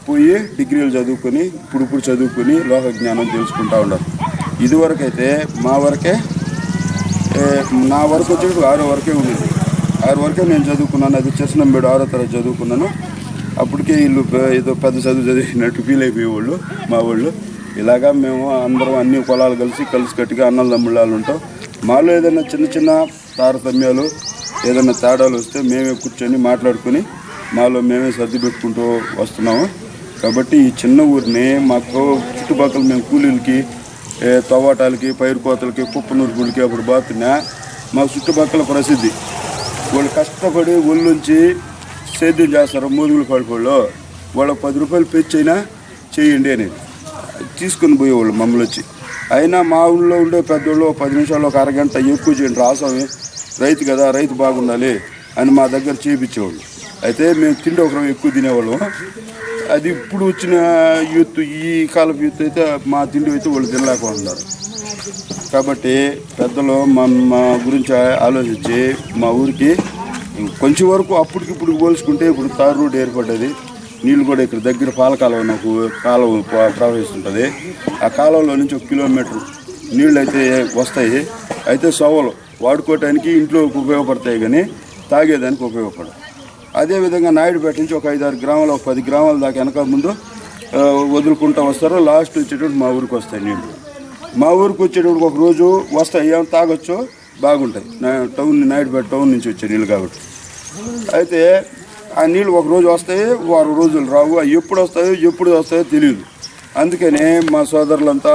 పోయి డిగ్రీలు చదువుకొని ఇప్పుడు చదువుకొని లోక జ్ఞానం తెలుసుకుంటూ ఉన్నారు. ఇదివరకు అయితే మా వరకే, నా వరకు వచ్చేటప్పుడు 6 వరకే ఉండేది. 6 వరకే నేను చదువుకున్నాను. అది చేసినంబేడు 6వ తరగతి చదువుకున్నాను. అప్పటికే వీళ్ళు ఏదో పెద్ద చదువు చదివినట్టు ఫీల్ అయిపోయేవాళ్ళు మా వాళ్ళు. ఇలాగా మేము అందరం అన్ని పొలాలు కలిసికట్టుగా అన్నల తమ్ముళ్ళు ఉంటాం. మాలో ఏదైనా చిన్న తారతమ్యాలు, ఏదైనా తేడాలు వస్తే మేమే కూర్చొని మాట్లాడుకొని మాలో మేమే సర్ది పెట్టుకుంటూ వస్తున్నాము. కాబట్టి ఈ చిన్న ఊరిని మాకు చుట్టుపక్కల మేము కూలీలకి, తవ్వాటాలకి, పైరు కోతలకి, కుప్పనూరు గుడికి అప్పుడు బాతున్నా మా చుట్టుపక్కల ప్రసిద్ధి. వాళ్ళు కష్టపడి ఒళ్ళుంచి సేద్యం చేస్తారు. మోదుగులు పడిపోళ్ళు వాళ్ళకి 10 రూపాయలు పెంచైనా చేయండి అనేది తీసుకుని పోయేవాళ్ళు మమ్మల్ని వచ్చి. అయినా మా ఊళ్ళో ఉండే పెద్దోళ్ళు 10 నిమిషాలు, ఒక అరగంట ఎక్కువ చేయండి, రాసామి రైతు కదా, రైతు బాగుండాలి అని మా దగ్గర చేయించేవాళ్ళు. అయితే మేము తిండి ఒకరం ఎక్కువ తినేవాళ్ళం. అది ఇప్పుడు వచ్చిన యూత్, ఈ కాలపు యూత్ అయితే మా తిండి అయితే వాళ్ళు తినలేకపోతున్నారు. కాబట్టి పెద్దలు మా గురించి ఆలోచించి మా ఊరికి కొంచెం వరకు అప్పటికిప్పుడు పోల్చుకుంటే ఇప్పుడు తారు రోడ్డు ఏర్పడ్డది. నీళ్ళు కూడా ఇక్కడ దగ్గర పాలకాలువ, నాకు కాలువ ప్రవహిస్తుంటుంది. ఆ కాలువలో నుంచి 1 కిలోమీటర్ నీళ్ళు అయితే వస్తాయి. అయితే సోవలు వాడుకోవటానికి ఇంట్లోకి ఉపయోగపడతాయి కానీ తాగేదానికి ఉపయోగపడదు. అదేవిధంగా నాయుడుపేట నుంచి ఒక 5-6 గ్రామాలు, ఒక 10 గ్రామాల దాకా వెనక ముందు వదులుకుంటూ వస్తారు. లాస్ట్ వచ్చేటప్పుడు మా ఊరికి వస్తాయి నీళ్ళు. మా ఊరికి వచ్చేటప్పుడు ఒక రోజు వస్తాయి, ఏమైనా తాగొచ్చు, బాగుంటాయి. నాయుడుపేట టౌన్ నుంచి వచ్చే నీళ్ళు కాబట్టి. అయితే ఆ నీళ్ళు ఒక రోజు వస్తాయి, 6 రోజులు రావు. అవి ఎప్పుడు వస్తాయో తెలియదు. అందుకనే మా సోదరులంతా,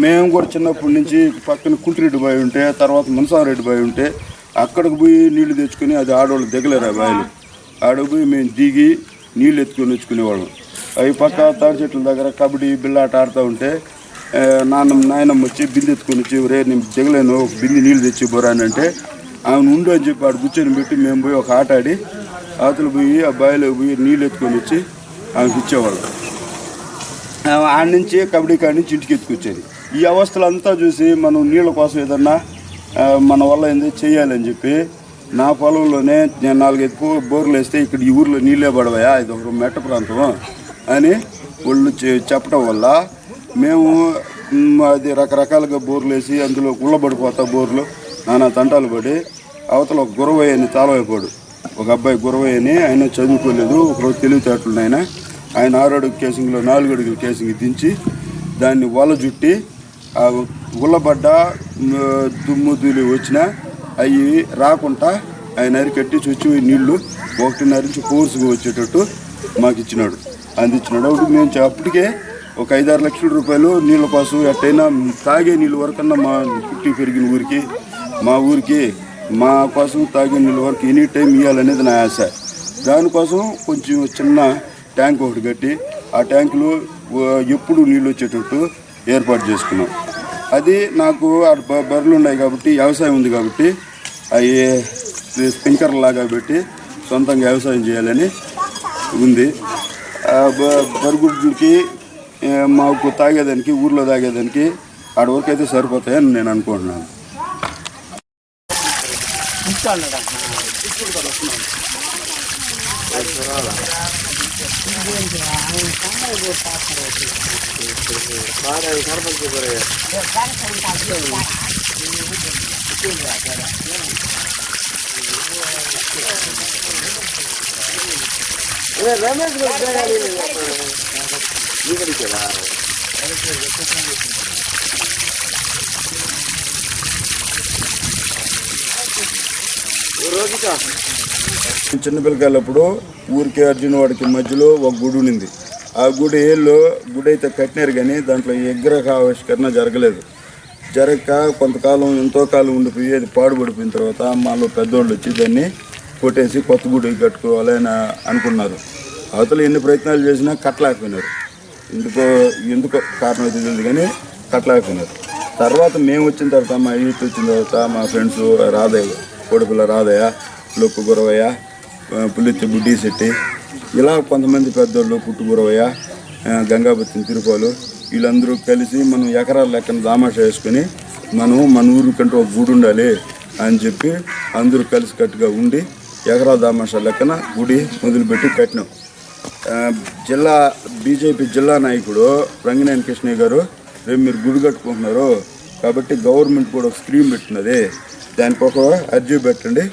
మేము కూడా చిన్నప్పటి నుంచి పక్కన కుంటిరెడ్డి బావి ఉంటే, తర్వాత మునసారెడ్డి బావి ఉంటే అక్కడికి పోయి నీళ్లు తెచ్చుకొని, అది ఆడవాళ్ళు దిగలేరు ఆ బావిలు, ఆడకు పోయి మేము దిగి నీళ్ళు ఎత్తుకొని వచ్చుకునేవాళ్ళం. అవి పక్క తాడి చెట్ల దగ్గర కబడ్డీ బిల్లాట ఆడుతూ ఉంటే నాయనమ్మ వచ్చి బిందె ఎత్తుకొని వచ్చి, రే నేను దిగలేను, ఒక బిందె నీళ్ళు తెచ్చి బొరాని అంటే ఆమె ఉండు అని చెప్పి ఆడ కూర్చొని పెట్టి మేము పోయి ఒక ఆట ఆడి అవతలు పోయి ఆ బావిలోకి పోయి నీళ్ళు ఎత్తుకొని వచ్చి ఆమెకి ఇచ్చేవాళ్ళం. ఆడ నుంచి కబడ్డీ కాడి నుంచి ఇంటికి ఎత్తుకొచ్చేది. ఈ అవస్థలంతా చూసి మనం నీళ్ళ కోసం ఏదన్నా మన వల్ల ఏంది చేయాలని చెప్పి నా పొలంలోనే నేను 4-5 బోర్లు వేస్తే ఇక్కడ ఈ ఊర్లో నీళ్ళే పడవయా, ఇది ఒక మెట్ట ప్రాంతం అని వాళ్ళు చెప్పడం వల్ల మేము అది రకరకాలుగా బోర్లు వేసి అందులో ఉళ్ళబడిపోతా బోర్లు నానా తంటాలు పడి అవతల ఒక గురవయ్య అని తాళవైపోడు ఒక అబ్బాయి గురవయ్య అని, ఆయన చదువుకోలేదు, ఒకరోజు తెలివితేటలు ఆయన 6 అడుగు కేసింగ్లో 4 అడుగుల కేసింగ్ దించి దాన్ని వల జుట్టి ఆ గుల్లబడ్డ దుమ్ము ధూళి వచ్చినా అవి రాకుండా ఆయన అరికట్టి చొచ్చి నీళ్లు 1.5 ఇంచు కోర్సుగా వచ్చేటట్టు మాకు ఇచ్చినాడు, అందించినాడు. అప్పుడు మేము అప్పటికే ఒక 5-6 లక్షల రూపాయలు నీళ్ళ కోసం ఎట్టయినా తాగే నీళ్ళు వరకన్నా మా పుట్టి పెరిగిన ఊరికి మా ఊరికి మా కోసం తాగే నీళ్ళ వరకు ఎనీ టైం ఇవ్వాలనేది నా ఆశ. దానికోసం కొంచెం చిన్న ట్యాంక్ ఒకటి కట్టి ఆ ట్యాంకులో ఎప్పుడు నీళ్ళు వచ్చేటట్టు ఏర్పాటు చేసుకున్నాం. అది నాకు బర్రెలు ఉన్నాయి కాబట్టి వ్యవసాయం ఉంది కాబట్టి అవి స్ప్రింక్లర్ లాగా పెట్టి సొంతంగా వ్యవసాయం చేయాలని ఉంది. బరుగుడ్లకి మాకు తాగేదానికి ఊర్లో తాగేదానికి ఆడ వరకు అయితే సరిపోతాయని నేను అనుకుంటున్నాను. చిన్నపిల్లకాయలప్పుడు ఊరికి అర్జునవాడికి మధ్యలో ఒక గుడి ఉండింది. ఆ గుడి అయితే కట్టినారు కానీ దాంట్లో విగ్రహ ఆవిష్కరణ జరగలేదు. జరగక కొంతకాలం ఎంతో కాలం ఉండిపోయి అది పాడుపడిపోయిన తర్వాత మాలో పెద్దోళ్ళు వచ్చి దాన్ని కొట్టేసి కొత్త గుడి కట్టుకోవాలి అని అనుకున్నారు. అవతల ఎన్ని ప్రయత్నాలు చేసినా కట్టలేకపోయినారు. ఎందుకో కారణం అయితే తెలియదు కానీ కట్టలేకపోయినారు. తర్వాత మేము వచ్చిన తర్వాత మా యూత్ వచ్చిన తర్వాత మా ఫ్రెండ్స్ రాధయ్య, కోడిపిల్ల రాధయ్య, లొక్కు గురవయ్య, పులిత్తి బుడ్డి శెట్టి, ఇలా కొంతమంది పెద్దోళ్ళు పుట్టు గురవయ్య, గంగాపత్తిని తిరుపాలు, వీళ్ళందరూ కలిసి మనం ఎకరాల లెక్కన దామాషా వేసుకొని మన ఊరికంటూ ఒక గుడి ఉండాలి అని చెప్పి అందరూ కలిసి కట్టుగా ఉండి ఎకరాల దామాషా లెక్కన గుడి మొదలుపెట్టి కట్టినాం. బీజేపీ జిల్లా నాయకుడు రంగినేని కృష్ణయ్య గారు, రేపు మీరు గుడి కట్టుకుంటున్నారు కాబట్టి గవర్నమెంట్ కూడా ఒక స్కీమ్ పెట్టినది, దానికి ఒక అర్జీ పెట్టండి,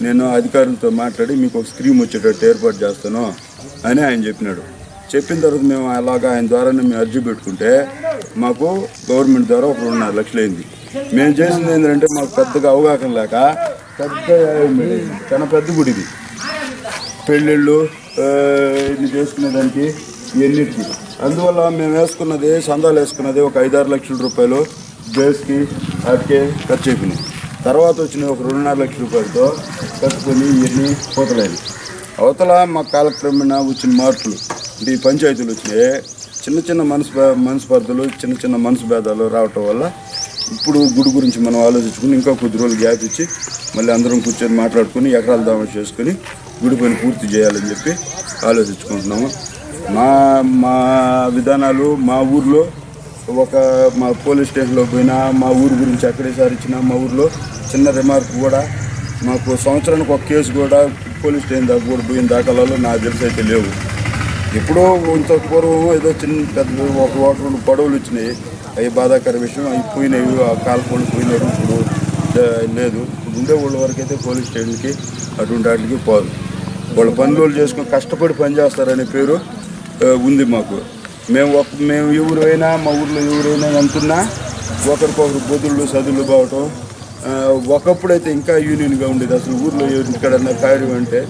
నేను అధికారులతో మాట్లాడి మీకు ఒక స్కీమ్ వచ్చేటట్టు ఏర్పాటు చేస్తాను అని ఆయన చెప్పినాడు. చెప్పిన తర్వాత మేము అలాగా ఆయన ద్వారానే మేము అర్జీ పెట్టుకుంటే మాకు గవర్నమెంట్ ద్వారా ఒక 2.5 లక్షలు అయింది. మేము చేసింది ఏంటంటే మాకు పెద్దగా అవగాహన లేక చాలా పెద్ద గుడిది పెళ్ళిళ్ళు ఇది చేసుకునేదానికి ఇవన్నిటికి, అందువల్ల మేము వేసుకున్నది సందాలు వేసుకున్నది ఒక 5-6 లక్షల రూపాయలు బేస్కి వాటికే ఖర్చు అయిపోయినాయి. తర్వాత వచ్చిన ఒక 2.5 లక్షల రూపాయలతో కట్టుకొని ఇవన్నీ పోతలేదు. అవతల మా కాలక్రమేణా వచ్చిన మార్పులు అంటే ఈ పంచాయతీలు వచ్చినాయి, చిన్న మనస్పర్ధలు చిన్న మనసు భేదాలు రావటం వల్ల ఇప్పుడు గుడి గురించి మనం ఆలోచించుకుని ఇంకా కొద్ది రోజులు గ్యాప్ ఇచ్చి మళ్ళీ అందరం కూర్చొని మాట్లాడుకుని ఎకరాల దామా చేసుకుని గుడి పని పూర్తి చేయాలని చెప్పి ఆలోచించుకుంటున్నాము. మా విధానాలు మా ఊర్లో మా పోలీస్ స్టేషన్లో పోయినా మా ఊరు గురించి ఎక్కడేసారి ఇచ్చినా మా ఊర్లో చిన్న రిమార్క్ కూడా మాకు సంవత్సరానికి ఒక కేసు కూడా పోలీస్ స్టేషన్ దాకా కూడా పోయిన దాఖలాలు నాకు తెలిసి అయితే లేవు. ఎప్పుడో ఇంత పూర్వం ఏదో పెద్ద ఒక 1-2 గొడవలు వచ్చినాయి, అవి బాధాకర విషయం, అవి పోయినాయి, ఆ కాల్పొండి పోయినారు. ఇప్పుడు లేదు, ఇప్పుడు ఉండే వాళ్ళ వరకు అయితే పోలీస్ స్టేషన్కి అటువంటి వాటికి పోదు. వాళ్ళ పనులు చేసుకుని కష్టపడి పని చేస్తారనే పేరు ఉంది మాకు. మేము ఎవరైనా మా ఊర్లో ఎవరైనా అంటున్నా ఒకరికొకరు బొదుళ్ళు చదువులు బావటం. ఒకప్పుడైతే ఇంకా యూనియన్గా ఉండేది. అసలు ఊర్లో ఎక్కడన్నా కార్యం అంటే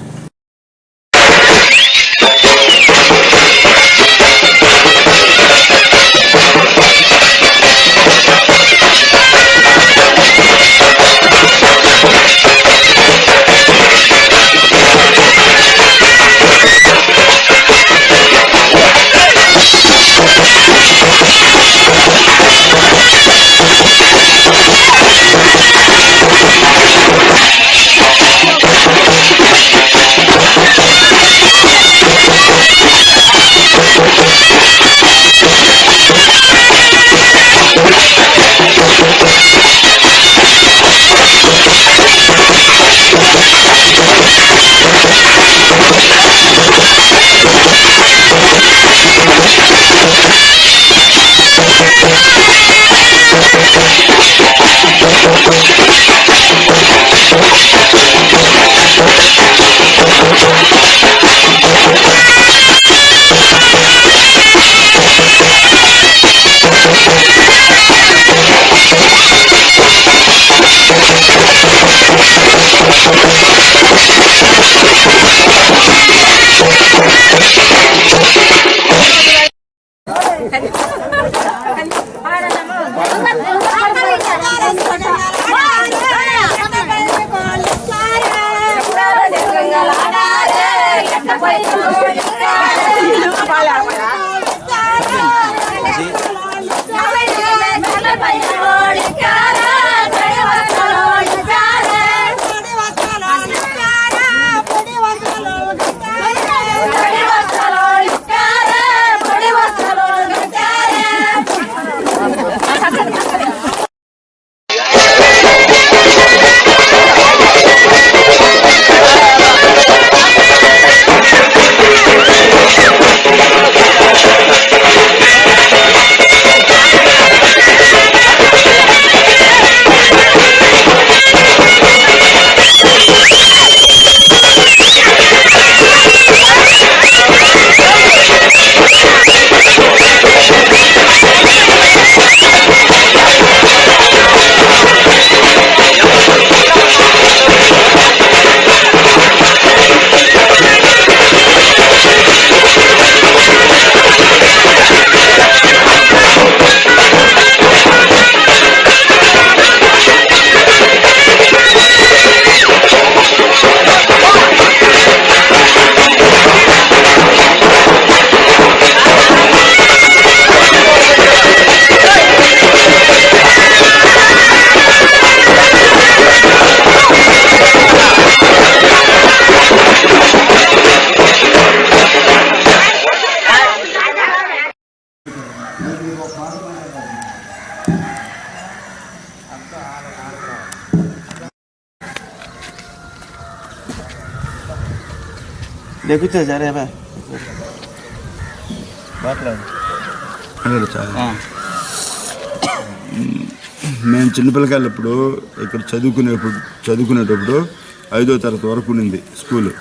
లేకుతా సరే బా మాట్లాడు. మేము చిన్నపిల్లకాయలప్పుడు ఇక్కడ చదువుకునేటప్పుడు 5వ తరగతి వరకు ఉండింది స్కూలు.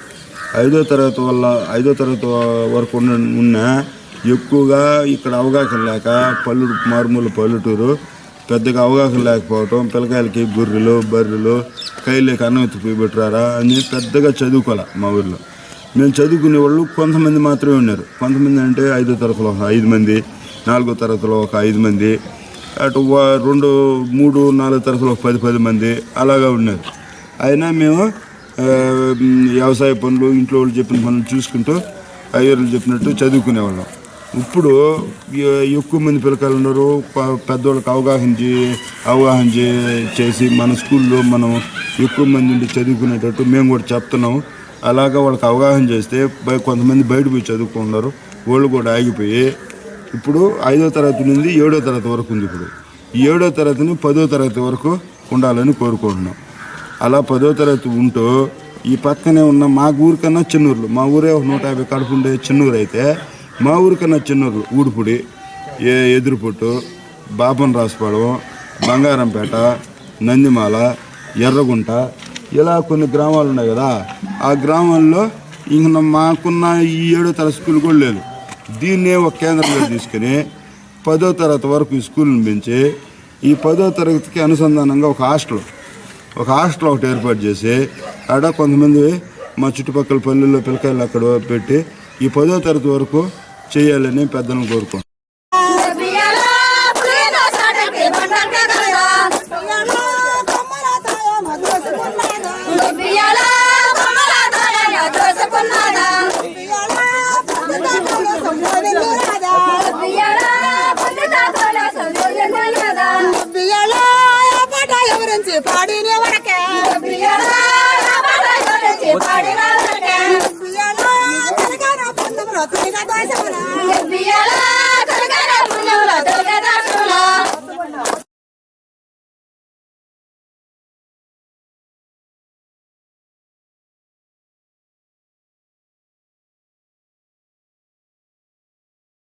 5వ తరగతి వరకు ఉన్న ఎక్కువగా ఇక్కడ అవగాహన లేక మారుమూల పల్లెటూరు పెద్దగా అవగాహన లేకపోవటం, పిల్లకాయలకి గొర్రెలు బర్రెలు కైలేక అన్నం ఎత్తిపోయి పెట్టారా అని పెద్దగా చదువుకోలే మా ఊర్లో. మేము చదువుకునే వాళ్ళు కొంతమంది మాత్రమే ఉన్నారు. కొంతమంది అంటే 5వ తరగతిలో ఒక 5 మంది, 4వ తరగతిలో ఒక 5 మంది, అటు 2, 3, 4 తరగతిలో ఒక 10 మంది అలాగా ఉన్నారు. అయినా మేము వ్యవసాయ పనులు, ఇంట్లో వాళ్ళు చెప్పిన పనులు చూసుకుంటూ అయ్యర్లు చెప్పినట్టు చదువుకునేవాళ్ళం. ఇప్పుడు ఎక్కువ మంది పిల్లకాయలు ఉన్నారు. పెద్దవాళ్ళకి అవగాహన చేసి మన స్కూల్లో మనం ఎక్కువ మంది ఉండి చదువుకునేటట్టు మేము కూడా చెప్తున్నాం. అలాగా వాళ్ళకి అవగాహన చేస్తే కొంతమంది బయట పోయి చదువుకుంటున్నారు. వాళ్ళు కూడా ఆగిపోయి ఇప్పుడు 5వ తరగతి నుండి 7వ తరగతి వరకు ఉంది. ఇప్పుడు ఈ 7వ తరగతిని 10వ తరగతి వరకు ఉండాలని కోరుకుంటున్నాం. అలా 10వ తరగతి ఉంటూ ఈ పక్కనే ఉన్న మా ఊరికన్నా చిన్నూరులు, మా ఊరే 150 కడుపు ఉండే చిన్నూరు అయితే మా ఊరికన్నా చిన్నూరులు ఊడిపుడి, ఎదురుపొట్టు, బాపన్ రాసుపాడు, బంగారంపేట, నందిమాల, ఎర్రగుంట ఇలా కొన్ని గ్రామాలు ఉన్నాయి కదా. ఆ గ్రామాల్లో ఇంక మాకున్న ఈ 7వ తరగతి స్కూల్ కూడా లేదు. దీన్నే ఒక కేంద్రంగా తీసుకుని 10వ తరగతి వరకు ఈ స్కూల్ని పెంచి ఈ 10వ తరగతికి అనుసంధానంగా ఒక హాస్టల్ ఒకటి ఏర్పాటు చేసి ఆడ కొంతమంది మా చుట్టుపక్కల పల్లెల్లో పిల్లకాయలు అక్కడ పెట్టి ఈ 10వ తరగతి వరకు చేయాలని పెద్దలను కోరుకుంటున్నాం. పాడిన